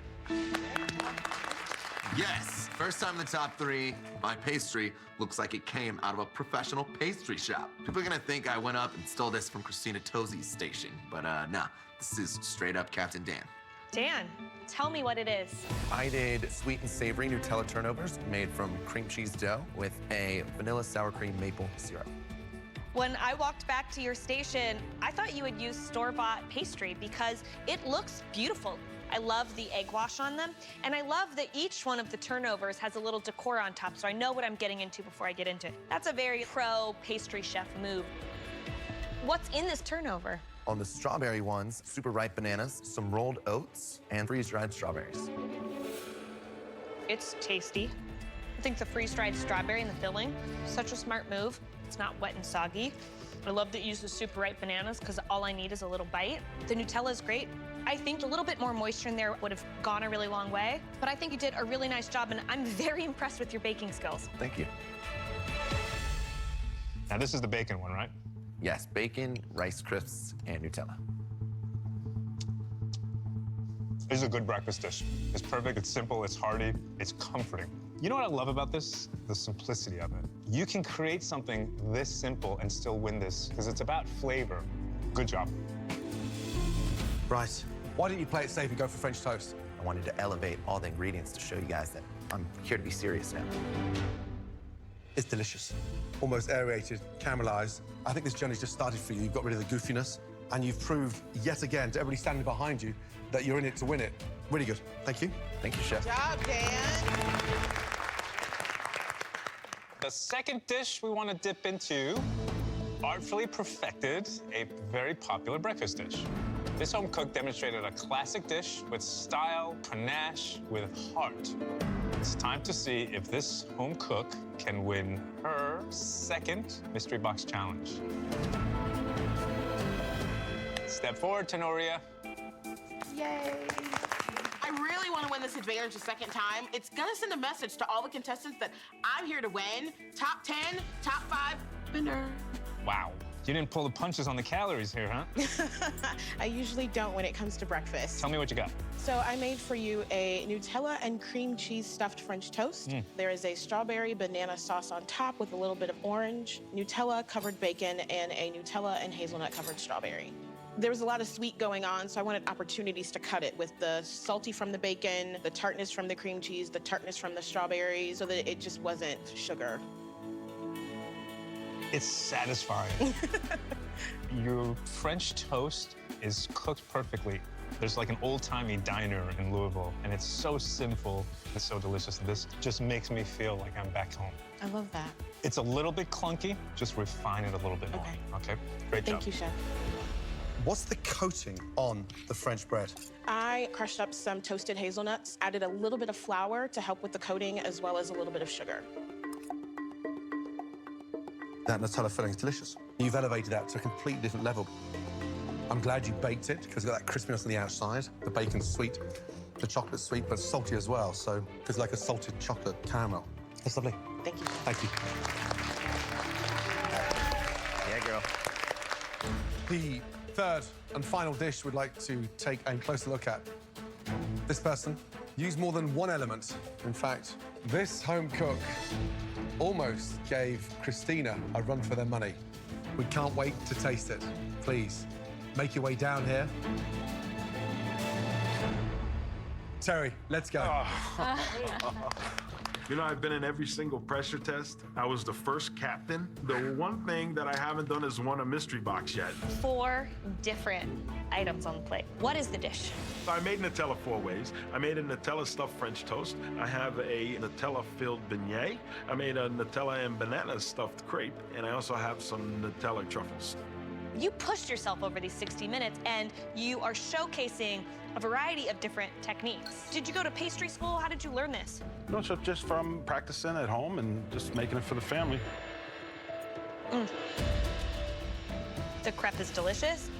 Yes, first time in the top 3. My pastry looks like it came out of a professional pastry shop. People are gonna think I went up and stole this from Christina Tosi's station, but nah, this is straight up Captain Dan. Dan, tell me what it is. I did sweet and savory Nutella turnovers made from cream cheese dough with a vanilla sour cream maple syrup. When I walked back to your station, I thought you would use store-bought pastry because it looks beautiful. I love the egg wash on them, and I love that each one of the turnovers has a little decor on top, so I know what I'm getting into before I get into it. That's a very pro pastry chef move. What's in this turnover? On the strawberry ones, super ripe bananas, some rolled oats, and freeze-dried strawberries. It's tasty. I think the freeze-dried strawberry in the filling, such a smart move. It's not wet and soggy. I love that you use the super ripe bananas because all I need is a little bite. The Nutella is great. I think a little bit more moisture in there would have gone a really long way, but I think you did a really nice job, and I'm very impressed with your baking skills. Thank you. Now, this is the bacon one, right? Yes, bacon, Rice Crisps, and Nutella. This is a good breakfast dish. It's perfect, it's simple, it's hearty, it's comforting. You know what I love about this? The simplicity of it. You can create something this simple and still win this, because it's about flavor. Good job. Right. Why didn't you play it safe and go for French toast? I wanted to elevate all the ingredients to show you guys that I'm here to be serious now. It's delicious. Almost aerated, caramelized. I think this journey's just started for you. You've got rid of the goofiness, and you've proved yet again to everybody standing behind you that you're in it to win it. Really good. Thank you. Thank you, Chef. Good job, Dan. The second dish we want to dip into artfully perfected a very popular breakfast dish. This home cook demonstrated a classic dish with style, panache, with heart. It's time to see if this home cook can win her second Mystery Box Challenge. Step forward, Tenoria. Yay. I really want to win this advantage a second time. It's gonna send a message to all the contestants that I'm here to win. Top 10, top 5, winner. Wow. You didn't pull the punches on the calories here, huh? I usually don't when it comes to breakfast. Tell me what you got. So I made for you a Nutella and cream cheese stuffed French toast. There is a strawberry banana sauce on top with a little bit of orange, Nutella covered bacon, and a Nutella and hazelnut covered strawberry. There was a lot of sweet going on, so I wanted opportunities to cut it with the salty from the bacon, the tartness from the cream cheese, the tartness from the strawberries, so that it just wasn't sugar. It's satisfying. Your French toast is cooked perfectly. There's like an old-timey diner in Louisville, and it's so simple and so delicious. This just makes me feel like I'm back home. I love that. It's a little bit clunky. Just refine it a little bit more. Okay? Great job. Thank you, Chef. What's the coating on the French bread? I crushed up some toasted hazelnuts, added a little bit of flour to help with the coating, as well as a little bit of sugar. That Nutella filling is delicious. You've elevated that to a completely different level. I'm glad you baked it, because it's got that crispiness on the outside. The bacon's sweet, the chocolate's sweet, but salty as well, so it's like a salted chocolate caramel. That's lovely. Thank you. Thank you. Yeah, girl. The third and final dish we'd like to take a closer look at. This person used more than one element. In fact, This home cook almost gave Christina a run for their money. We can't wait to taste it. Please, make your way down here. Terry, let's go. You know, I've been in every single pressure test. I was the first captain. The one thing that I haven't done is won a mystery box yet. 4 different items on the plate. What is the dish? I made Nutella 4 ways. I made a Nutella stuffed French toast. I have a Nutella-filled beignet. I made a Nutella and banana stuffed crepe. And I also have some Nutella truffles. You pushed yourself over these 60 minutes, and you are showcasing a variety of different techniques. Did you go to pastry school? How did you learn this? No, so just from practicing at home and just making it for the family. The crepe is delicious.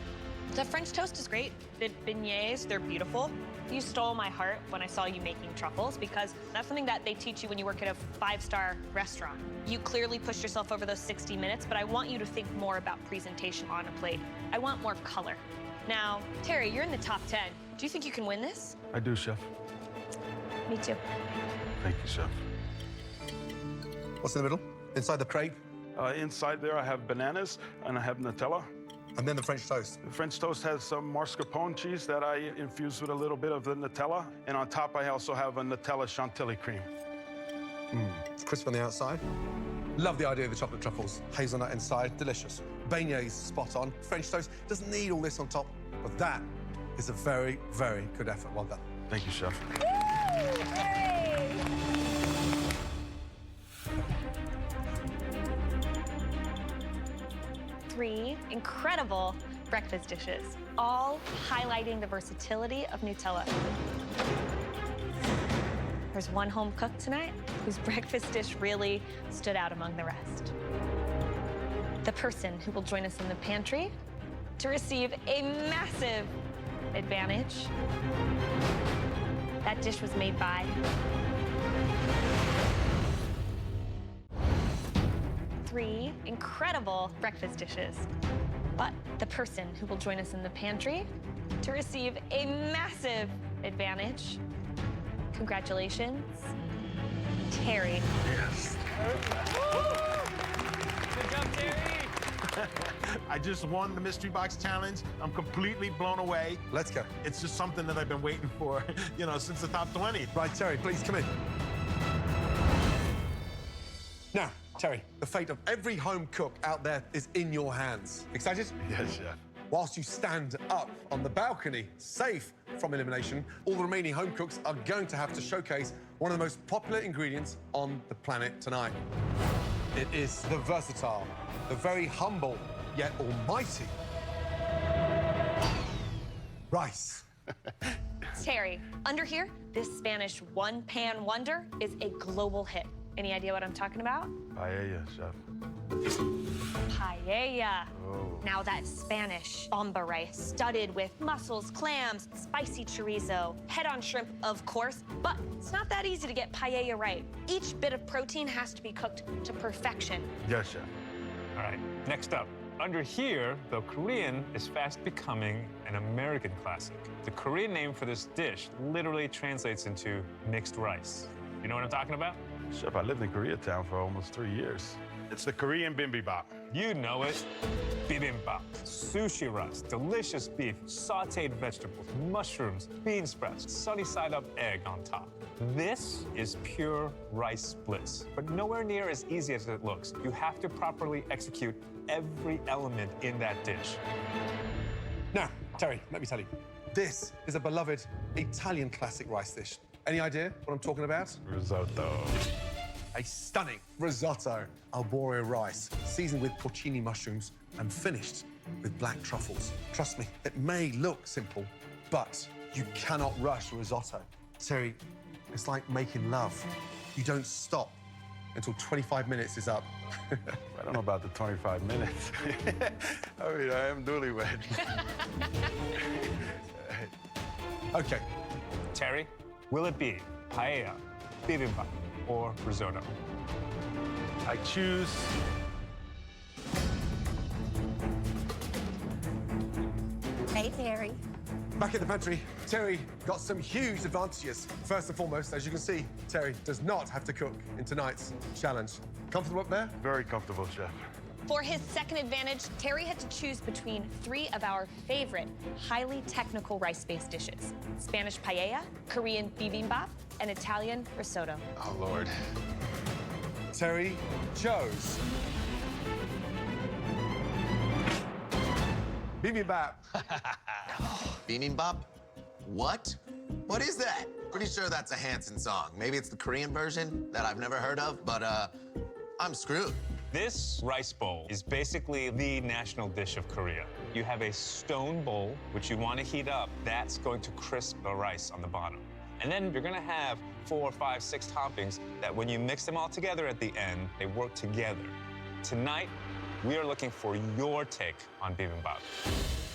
The French toast is great. The beignets, they're beautiful. You stole my heart when I saw you making truffles, because that's something that they teach you when you work at a 5-star restaurant. You clearly pushed yourself over those 60 minutes, but I want you to think more about presentation on a plate. I want more color. Now, Terry, you're in the top 10. Do you think you can win this? I do, Chef. Me too. Thank you, Chef. What's in the middle? Inside the crepe? Inside there, I have bananas and I have Nutella. And then the French toast. The French toast has some mascarpone cheese that I infused with a little bit of the Nutella. And on top, I also have a Nutella chantilly cream. Crisp on the outside. Love the idea of the chocolate truffles. Hazelnut inside, delicious. Beignets, spot on. French toast doesn't need all this on top, but that is a very, very good effort. Well done. Thank you, Chef. Three incredible breakfast dishes, all highlighting the versatility of Nutella. There's one home cook tonight whose breakfast dish really stood out among the rest. The person who will join us in the pantry to receive a massive advantage. That dish was made by three incredible breakfast dishes. But the person who will join us in the pantry to receive a massive advantage. Congratulations, Terry. Yes. Good job, Terry. I just won the Mystery Box Challenge. I'm completely blown away. Let's go. It's just something that I've been waiting for, you know, since the top 20. Right, Terry, please come in. Now, Terry, the fate of every home cook out there is in your hands. Excited? Yes, Chef. Whilst you stand up on the balcony, safe from elimination, all the remaining home cooks are going to have to showcase one of the most popular ingredients on the planet tonight. It is the versatile, the very humble, yet almighty rice. Terry, under here, this Spanish one-pan wonder is a global hit. Any idea what I'm talking about? Paella, Chef. Paella. Oh. Now that's Spanish bomba rice, studded with mussels, clams, spicy chorizo, head-on shrimp, of course, but it's not that easy to get paella right. Each bit of protein has to be cooked to perfection. Yes, Chef. All right, next up. Under here, the Korean is fast becoming an American classic. The Korean name for this dish literally translates into mixed rice. You know what I'm talking about? Chef, I lived in Koreatown for almost 3 years. It's the Korean bibimbap. You know it. Bibimbap, sushi rice, delicious beef, sautéed vegetables, mushrooms, bean sprouts, sunny-side-up egg on top. This is pure rice bliss, but nowhere near as easy as it looks. You have to properly execute every element in that dish. Now, Terry, let me tell you, this is a beloved Italian classic rice dish. Any idea what I'm talking about? Risotto. A stunning risotto, arborio rice, seasoned with porcini mushrooms and finished with black truffles. Trust me, it may look simple, but you cannot rush risotto. Terry, it's like making love. You don't stop until 25 minutes is up. I don't know about the 25 minutes. I mean, I am newlywed. Okay. Terry, will it be paella, bibimbap, or risotto? I choose... Hey, Terry. Back in the pantry, Terry got some huge advantages. First and foremost, as you can see, Terry does not have to cook in tonight's challenge. Comfortable up there? Very comfortable, Chef. For his second advantage, Terry had to choose between 3 of our favorite highly technical rice-based dishes: Spanish paella, Korean bibimbap, and Italian risotto. Oh, Lord. Terry chose bibimbap. Bibimbap? What? What is that? Pretty sure that's a Hanson song. Maybe it's the Korean version that I've never heard of, but I'm screwed. This rice bowl is basically the national dish of Korea. You have a stone bowl, which you want to heat up. That's going to crisp the rice on the bottom. And then you're going to have 4, 5, 6 toppings that when you mix them all together at the end, they work together. Tonight, we are looking for your take on bibimbap.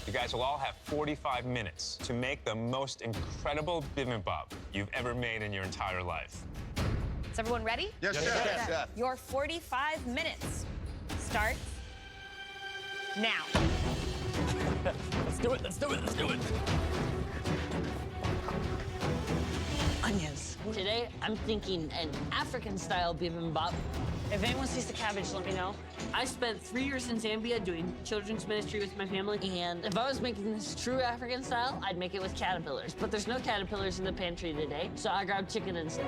You guys will all have 45 minutes to make the most incredible bibimbap you've ever made in your entire life. Is everyone ready? Yes, Chef. Your 45 minutes starts now. Let's do it, let's do it, let's do it. Onions. Today, I'm thinking an African-style bibimbap. If anyone sees the cabbage, let me know. I spent 3 years in Zambia doing children's ministry with my family, and if I was making this true African style, I'd make it with caterpillars. But there's no caterpillars in the pantry today, so I grabbed chicken instead.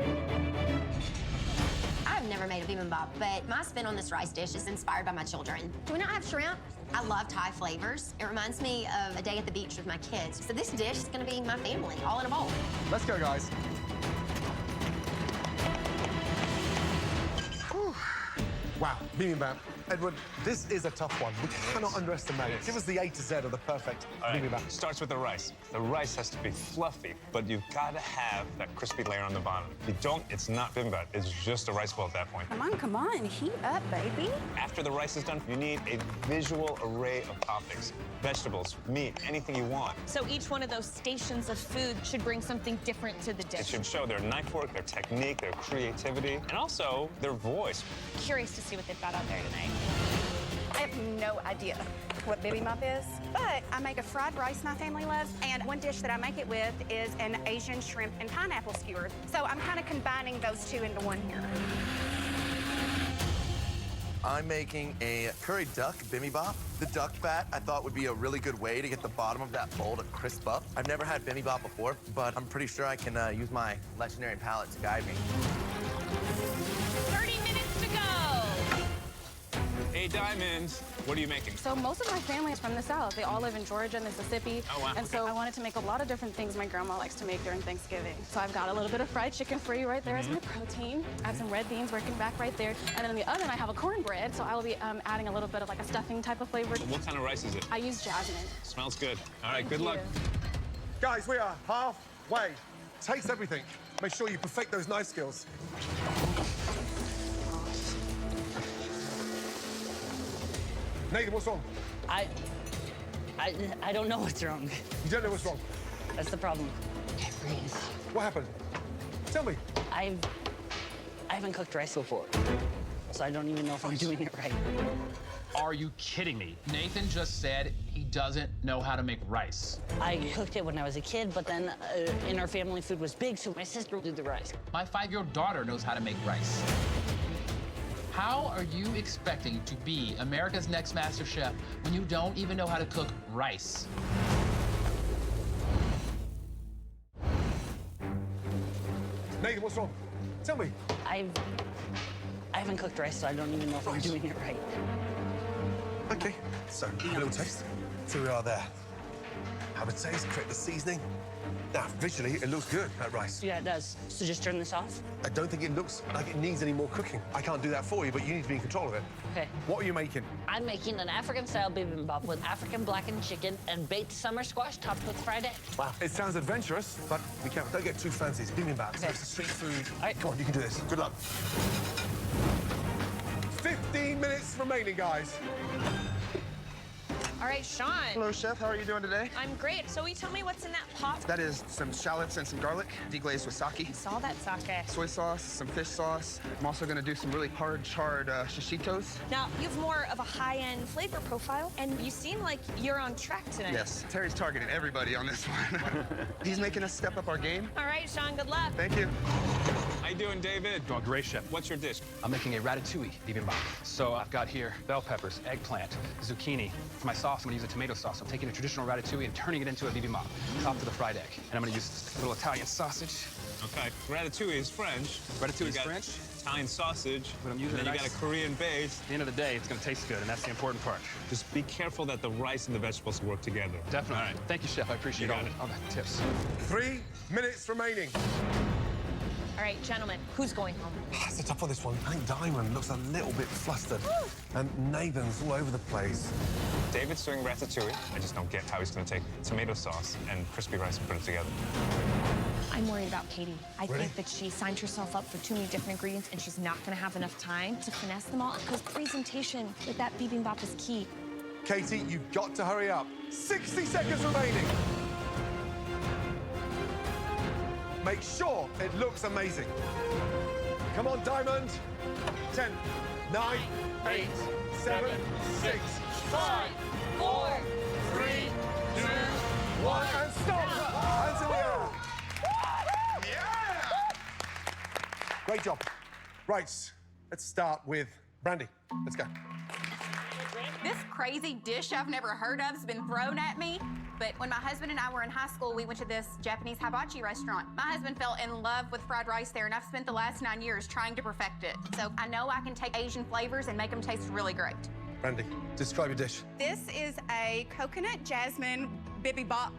I've never made a bibimbap, but my spin on this rice dish is inspired by my children. Do we not have shrimp? I love Thai flavors. It reminds me of a day at the beach with my kids. So this dish is gonna be my family, all in a bowl. Let's go, guys. Whew. Wow, bibimbap. Edward, this is a tough one. We cannot underestimate it. Give us the A to Z of the perfect bibimbap. Starts with the rice. The rice has to be fluffy, but you've got to have that crispy layer on the bottom. If you don't, it's not bibimbap. It's just a rice bowl at that point. Come on, heat up, baby. After the rice is done, you need a visual array of toppings. Vegetables, meat, anything you want. So each one of those stations of food should bring something different to the It dish. should show their knife work, their technique, their creativity, and also their voice. Curious to see what they've got out there tonight. I have no idea what bibimbap is, but I make a fried rice my family loves, and one dish that I make it with is an Asian shrimp and pineapple skewer. So I'm kind of combining those two into one here. I'm making a curry duck bibimbap. The duck fat I thought would be a really good way to get the bottom of that bowl to crisp up. I've never had bibimbap before, but I'm pretty sure I can use my legendary palate to guide me. 30 minutes to go. Hey, Diamond, what are you making? So most of my family is from the South. They all live in Georgia and Mississippi. Oh, wow. And so I wanted to make a lot of different things my grandma likes to make during Thanksgiving. So I've got a little bit of fried chicken for you right there as my protein. I have some red beans working back right there. And then in the oven, I have a cornbread. So I will be adding a little bit of like a stuffing type of flavor. What kind of rice is it? I use jasmine. Smells good. All right, good luck. Guys, we are halfway. Taste everything. Make sure you perfect those knife skills. Nathan, what's wrong? I don't know what's wrong. You don't know what's wrong? That's the problem. I can't breathe. What happened? Tell me. I haven't cooked rice before, so I don't even know if I'm doing it right. Are you kidding me? Nathan just said he doesn't know how to make rice. I cooked it when I was a kid, but then in our family, food was big, so my sister did the rice. My 5-year-old daughter knows how to make rice. How are you expecting to be America's next MasterChef when you don't even know how to cook rice? Nathan, what's wrong? Tell me. I haven't cooked rice, so I don't even know if I'm doing it right. Okay, so a little taste. So we are there. Have a taste, correct the seasoning. Now, visually, it looks good, that rice. Yeah, it does. So just turn this off? I don't think it looks like it needs any more cooking. I can't do that for you, but you need to be in control of it. Okay. What are you making? I'm making an African-style bibimbap with African blackened chicken and baked summer squash topped with fried egg. Wow. It sounds adventurous, but be careful. Don't get too fancy. It's bibimbap, so it's a street food. All right. Come on, you can do this. Good luck. 15 minutes remaining, guys. All right, Sean. Hello, Chef. How are you doing today? I'm great. So will you tell me what's in that pot? That is some shallots and some garlic, deglazed with sake. I saw that sake. Soy sauce, some fish sauce. I'm also gonna do some really hard charred shishitos. Now, you have more of a high-end flavor profile, and you seem like you're on track tonight. Yes, Terry's targeting everybody on this one. He's making us step up our game. All right, Sean, good luck. Thank you. How you doing, David? Oh, great, Chef. What's your dish? I'm making a ratatouille bibimbap. So I've got here bell peppers, eggplant, zucchini. For my sauce, I'm gonna use a tomato sauce. I'm taking a traditional ratatouille and turning it into a bibimbap, topped with a fried egg. And I'm gonna use a little Italian sausage. Okay, ratatouille is French. Ratatouille is French. Italian sausage. But I'm using and then you nice... got a Korean base. At the end of the day, it's gonna taste good, and that's the important part. Just be careful that the rice and the vegetables work together. Definitely. All right. Thank you, Chef. I appreciate all the tips. 3 minutes remaining. All right, gentlemen, who's going home? It's a tough one, this one. I think Diamond looks a little bit flustered. And Nathan's all over the place. David's doing ratatouille. I just don't get how he's going to take tomato sauce and crispy rice and put it together. I'm worried about Katie. I Really? think that she signed herself up for too many different ingredients, and she's not going to have enough time to finesse them all, because presentation with that bibimbap is key. Katie, you've got to hurry up. 60 seconds remaining. Make sure it looks amazing. Come on, Diamond. 10, 9, 8, 7, 6, 5, 4, 3, 2, 1, and stop. Hands in the air. Yeah! Great job. Right, let's start with Brandy. Let's go. This crazy dish I've never heard of has been thrown at me. But when my husband and I were in high school, we went to this Japanese hibachi restaurant. My husband fell in love with fried rice there, and I've spent the last 9 years trying to perfect it. So I know I can take Asian flavors and make them taste really great. Brandy, describe your dish. This is a coconut jasmine bibimbap.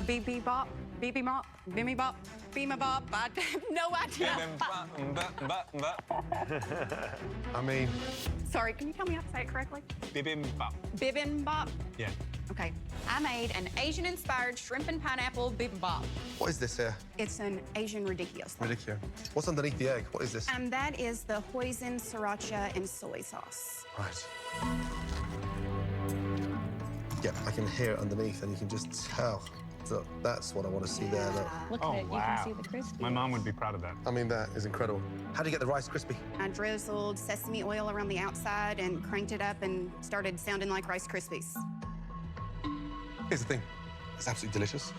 Bibimbap, bibimbap, bibimbap, bibimbap. I have no idea. I mean... Sorry, can you tell me how to say it correctly? Bibimbap. Bibimbap. Yeah. Okay. I made an Asian-inspired shrimp and pineapple bibimbap. What is this here? It's an Asian ridiculous. Ridiculous. What's underneath the egg? What is this? That is the hoisin, sriracha, and soy sauce. Right. Yeah, I can hear it underneath, and you can just tell. So that's what I want to see there. Look. Look at it. You can see the crispy. My mom would be proud of that. I mean, that is incredible. How do you get the rice crispy? I drizzled sesame oil around the outside and cranked it up and started sounding like Rice Krispies. Here's the thing. It's absolutely delicious.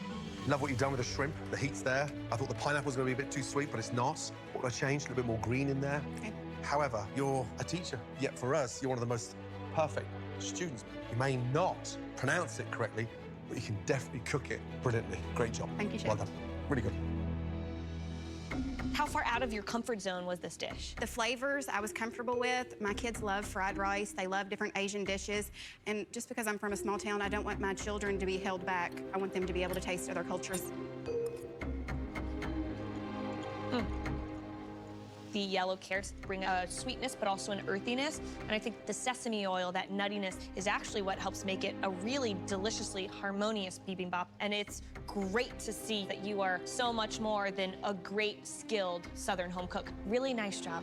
Love what you've done with the shrimp. The heat's there. I thought the pineapple was going to be a bit too sweet, but it's not. What would I change? A little bit more green in there. Okay. However, you're a teacher. Yet for us, you're one of the most perfect students. You may not pronounce it correctly, but you can definitely cook it brilliantly. Great job. Thank you, Chef. Well done. Really good. How far out of your comfort zone was this dish? The flavors I was comfortable with. My kids love fried rice. They love different Asian dishes. And just because I'm from a small town, I don't want my children to be held back. I want them to be able to taste other cultures. The yellow carrots bring a sweetness, but also an earthiness. And I think the sesame oil, that nuttiness, is actually what helps make it a really deliciously harmonious bibimbap. And it's great to see that you are so much more than a great, skilled Southern home cook. Really nice job.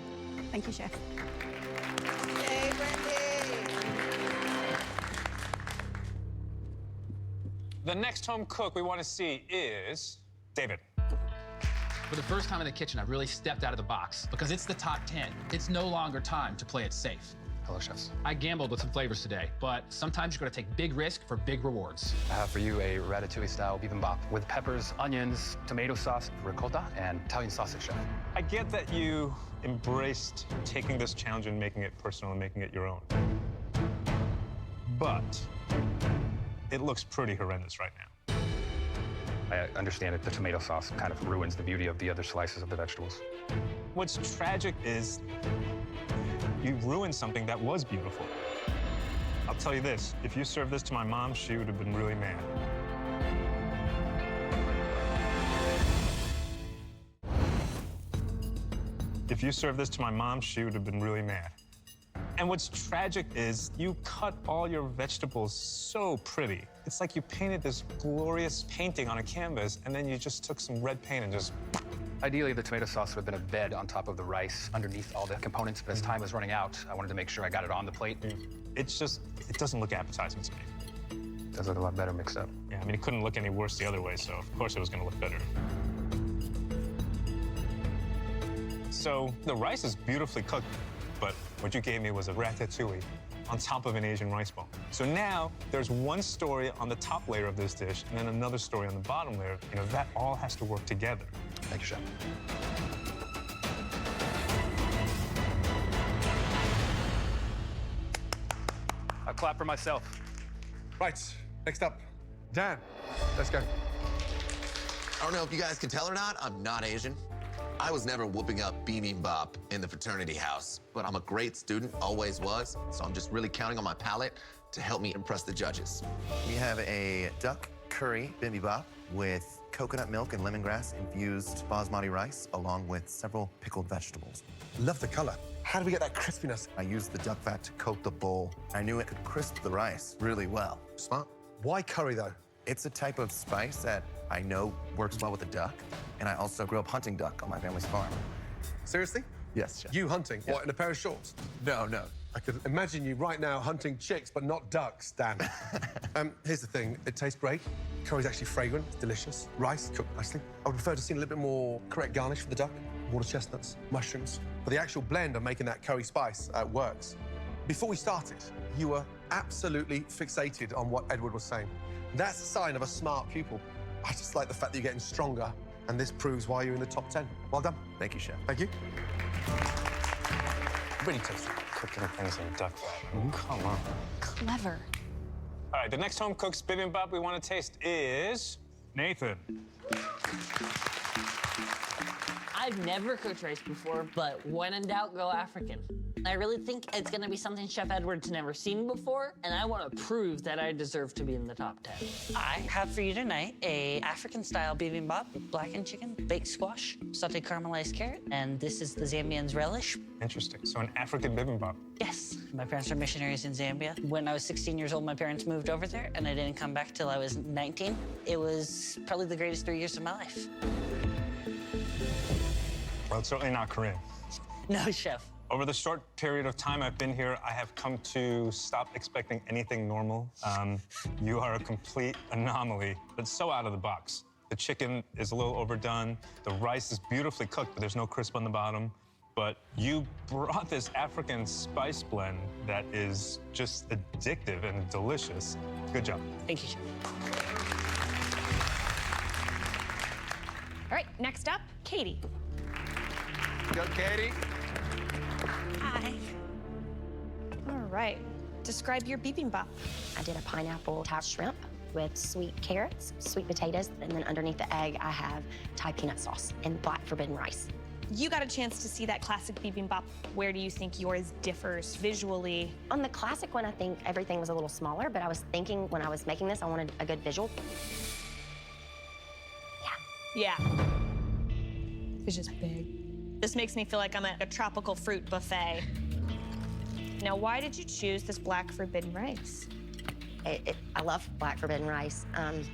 Thank you, Chef. Hey, Brandy. The next home cook we want to see is David. For the first time in the kitchen, I really stepped out of the box because it's the top 10. It's no longer time to play it safe. Hello, chefs. I gambled with some flavors today, but sometimes you're gonna take big risk for big rewards. I have for you a ratatouille-style bibimbap with peppers, onions, tomato sauce, ricotta, and Italian sausage, chef. I get that you embraced taking this challenge and making it personal and making it your own. But it looks pretty horrendous right now. I understand that the tomato sauce kind of ruins the beauty of the other slices of the vegetables. What's tragic is you ruined something that was beautiful. I'll tell you this, if you served this to my mom, she would have been really mad. If you served this to my mom, she would have been really mad. And what's tragic is you cut all your vegetables so pretty. It's like you painted this glorious painting on a canvas, and then you just took some red paint and just Ideally, the tomato sauce would have been a bed on top of the rice underneath all the components, but as time was running out, I wanted to make sure I got it on the plate. It's just, it doesn't look appetizing to me. It does look a lot better mixed up. Yeah, I mean, it couldn't look any worse the other way, so of course it was gonna look better. So the rice is beautifully cooked, but what you gave me was a ratatouille on top of an Asian rice bowl. So now there's one story on the top layer of this dish and then another story on the bottom layer. You know, that all has to work together. Thank you, Chef. I clap for myself. Right, next up, Dan. Let's go. I don't know if you guys can tell or not, I'm not Asian. I was never whooping up bibimbap in the fraternity house, but I'm a great student, always was, so I'm just really counting on my palate to help me impress the judges. We have a duck curry bibimbap with coconut milk and lemongrass infused basmati rice, along with several pickled vegetables. Love the color. How do we get that crispiness? I used the duck fat to coat the bowl. I knew it could crisp the rice really well. Smart. Why curry, though? It's a type of spice that I know works well with the duck, and I also grew up hunting duck on my family's farm. Seriously? Yes, Chef. You hunting? Yeah. What, in a pair of shorts? No. I could imagine you right now hunting chicks, but not ducks, Dan. Here's the thing. It tastes great. Curry's actually fragrant. It's delicious. Rice, cooked nicely. I would prefer to see a little bit more correct garnish for the duck. Water chestnuts, mushrooms. But the actual blend of making that curry spice works. Before we started, you were absolutely fixated on what Edward was saying. That's a sign of a smart pupil. I just like the fact that you're getting stronger, and this proves why you're in the top 10. Well done. Thank you, Chef. Thank you. Really tasty. Cooking things in duck fat. Come on. Clever. All right, the next home cook's bibimbap we want to taste is Nathan. I've never cooked rice before, but when in doubt, go African. I really think it's gonna be something Chef Edward's never seen before, and I want to prove that I deserve to be in the top 10. I have for you tonight a African-style bibimbap with blackened chicken, baked squash, sauteed caramelized carrot, and this is the Zambian's relish. Interesting. So an African bibimbap. Yes. My parents are missionaries in Zambia. When I was 16 years old, my parents moved over there, and I didn't come back till I was 19. It was probably the greatest 3 years of my life. Well, it's certainly not Korean. No, Chef. Over the short period of time I've been here, I have come to stop expecting anything normal. You are a complete anomaly, but so out of the box. The chicken is a little overdone. The rice is beautifully cooked, but there's no crisp on the bottom. But you brought this African spice blend that is just addictive and delicious. Good job. Thank you, Chef. All right, next up, Katie. Go, Katie. Hi. All right. Describe your bibimbap. I did a pineapple Thai shrimp with sweet carrots, sweet potatoes, and then underneath the egg, I have Thai peanut sauce and black forbidden rice. You got a chance to see that classic bibimbap. Where do you think yours differs visually? On the classic one, I think everything was a little smaller, but I was thinking when I was making this, I wanted a good visual. Yeah. It's just big. This makes me feel like I'm at a tropical fruit buffet. Now, why did you choose this black forbidden rice? I love black forbidden rice.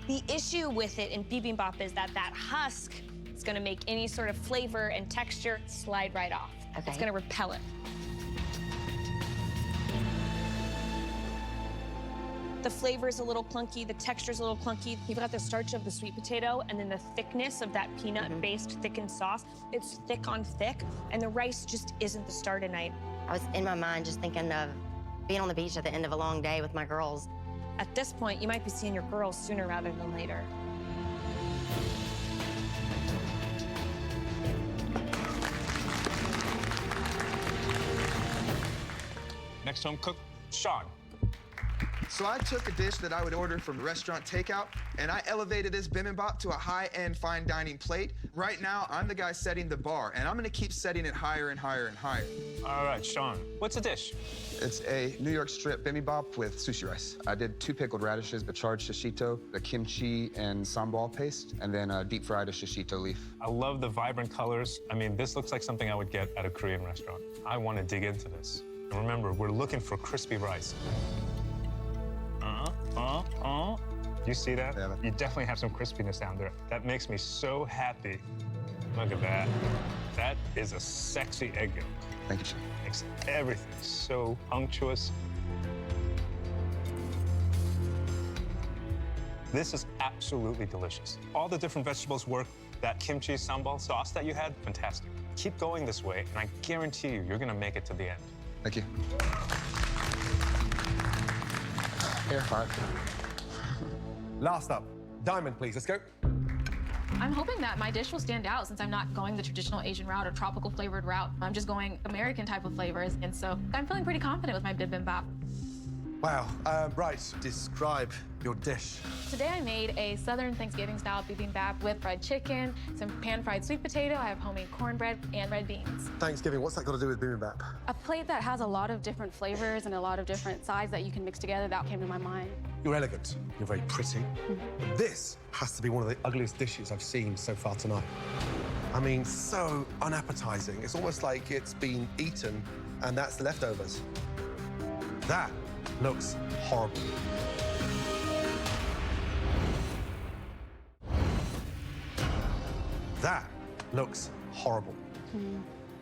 The issue with it in bibimbap is that husk is gonna make any sort of flavor and texture slide right off. Okay. It's gonna repel it. The flavor is a little clunky, the texture is a little clunky. You've got the starch of the sweet potato and then the thickness of that peanut-based thickened sauce. It's thick on thick, and the rice just isn't the star tonight. I was in my mind just thinking of being on the beach at the end of a long day with my girls. At this point, you might be seeing your girls sooner rather than later. Next home cook, Sean. So I took a dish that I would order from restaurant takeout, and I elevated this bibimbap to a high-end fine dining plate. Right now, I'm the guy setting the bar, and I'm gonna keep setting it higher and higher and higher. All right, Sean, what's the dish? It's a New York strip bibimbap with sushi rice. I did 2 pickled radishes, the charred shishito, the kimchi and sambal paste, and then deep fried a shishito leaf. I love the vibrant colors. I mean, this looks like something I would get at a Korean restaurant. I want to dig into this. And remember, we're looking for crispy rice. You see that? Yeah. You definitely have some crispiness down there. That makes me so happy. Look at that. That is a sexy egg yolk. Thank you, Chef. Makes everything so unctuous. This is absolutely delicious. All the different vegetables work. That kimchi sambal sauce that you had, fantastic. Keep going this way, and I guarantee you, you're gonna make it to the end. Thank you. Here, fire. Last up, Diamond, please. Let's go. I'm hoping that my dish will stand out since I'm not going the traditional Asian route or tropical flavored route. I'm just going American type of flavors, and so I'm feeling pretty confident with my bibimbap. Wow. Right, describe your dish. Today I made a Southern Thanksgiving style bibimbap with fried chicken, some pan-fried sweet potato, I have homemade cornbread, and red beans. Thanksgiving, what's that got to do with bibimbap? A plate that has a lot of different flavors and a lot of different sides that you can mix together, that came to my mind. You're elegant. You're very pretty. But this has to be one of the ugliest dishes I've seen so far tonight. I mean, so unappetizing. It's almost like it's been eaten and that's the leftovers. That looks horrible. That looks horrible.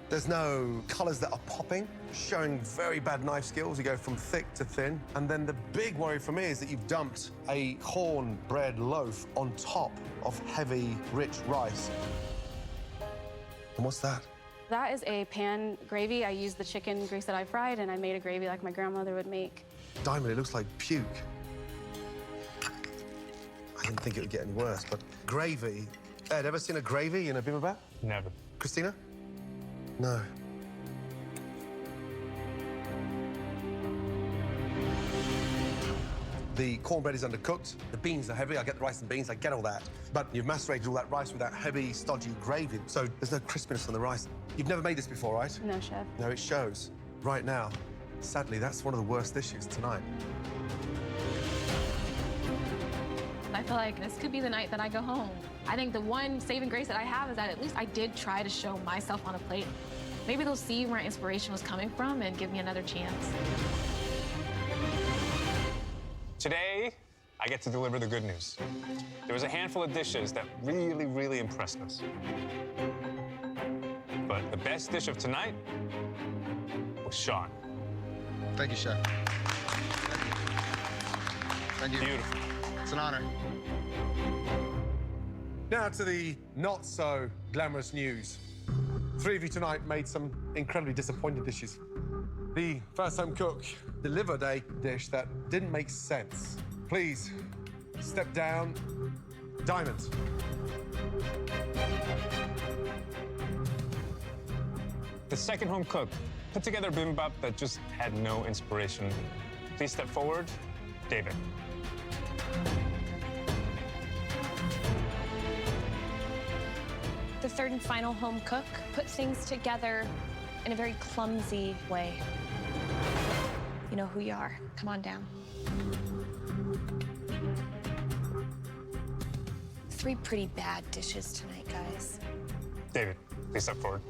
There's no colors that are popping, showing very bad knife skills. You go from thick to thin. And then the big worry for me is that you've dumped a cornbread loaf on top of heavy, rich rice. And what's that? That is a pan gravy. I used the chicken grease that I fried, and I made a gravy like my grandmother would make. Diamond, it looks like puke. I didn't think it would get any worse, but gravy. Ed, ever seen a gravy in a bibimbap? Never. Christina? No. The cornbread is undercooked. The beans are heavy. I get the rice and beans. I get all that. But you've macerated all that rice with that heavy, stodgy gravy, so there's no crispiness on the rice. You've never made this before, right? No, Chef. No, it shows. Right now, sadly, that's one of the worst dishes tonight. I feel like this could be the night that I go home. I think the one saving grace that I have is that at least I did try to show myself on a plate. Maybe they'll see where inspiration was coming from and give me another chance. Today, I get to deliver the good news. There was a handful of dishes that really, really impressed us. But the best dish of tonight was Sean. Thank you, Chef. Thank you. Beautiful. It's an honor. Now to the not-so-glamorous news. 3 of you tonight made some incredibly disappointing dishes. The first home cook delivered a dish that didn't make sense. Please, step down. Diamond. The second home cook put together a bibimbap that just had no inspiration. Please step forward, David. The third and final home cook put things together in a very clumsy way. You know who you are. Come on down. 3 pretty bad dishes tonight, guys. David, please step forward.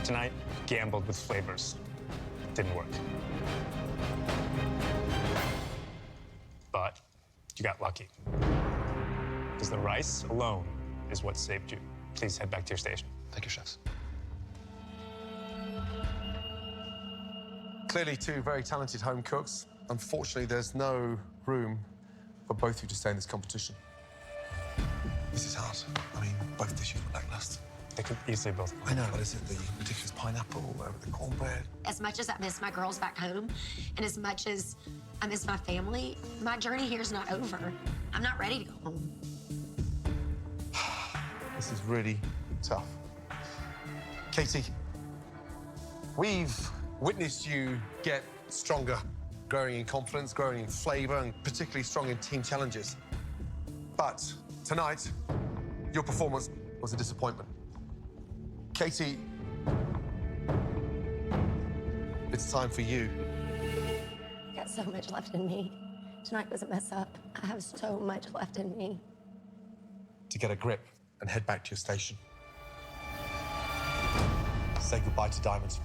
Tonight, gambled with flavors. Didn't work. But you got lucky. Because the rice alone is what saved you. Please head back to your station. Thank you, chefs. Clearly 2 very talented home cooks. Unfortunately, there's no room for both of you to stay in this competition. This is hard. I mean, both dishes were lackluster. They could easily both. I know, but is it the ridiculous pineapple over the cornbread? As much as I miss my girls back home, and as much as I miss my family, my journey here is not over. I'm not ready to go home. This is really tough. Katie, we've witnessed you get stronger, growing in confidence, growing in flavor, and particularly strong in team challenges. But tonight, your performance was a disappointment. Katie, it's time for you. I got so much left in me. Tonight was a mess up. I have so much left in me. To get a grip and head back to your station. Say goodbye to Diamond.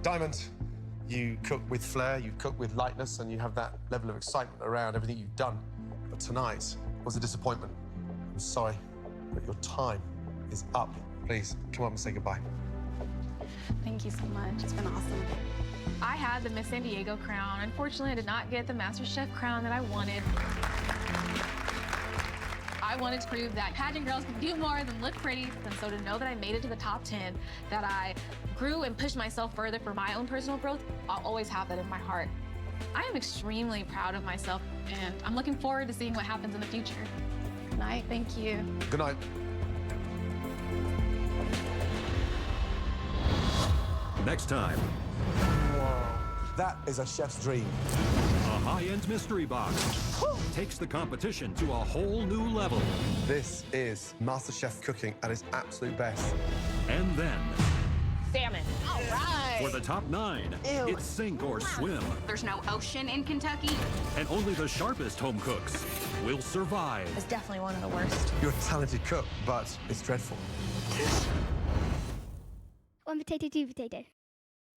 Diamond, You cook with flair, you cook with lightness, and you have that level of excitement around everything you've done. But tonight was a disappointment. I'm sorry, but your time is up. Please, come up and say goodbye. Thank you so much. It's been awesome. I had the Miss San Diego crown. Unfortunately, I did not get the MasterChef crown that I wanted. I wanted to prove that pageant girls can do more than look pretty, and so to know that I made it to the top 10, that I grew and pushed myself further for my own personal growth, I'll always have that in my heart. I am extremely proud of myself, and I'm looking forward to seeing what happens in the future. Good night. Thank you. Good night. Next time. That is a chef's dream. A high-end mystery box takes the competition to a whole new level. This is MasterChef cooking at its absolute best. And then, Salmon. All right. for the top 9, Ew. it's sink or swim. There's no ocean in Kentucky. And only the sharpest home cooks will survive. It's definitely one of the worst. You're a talented cook, but it's dreadful. One potato, two potato.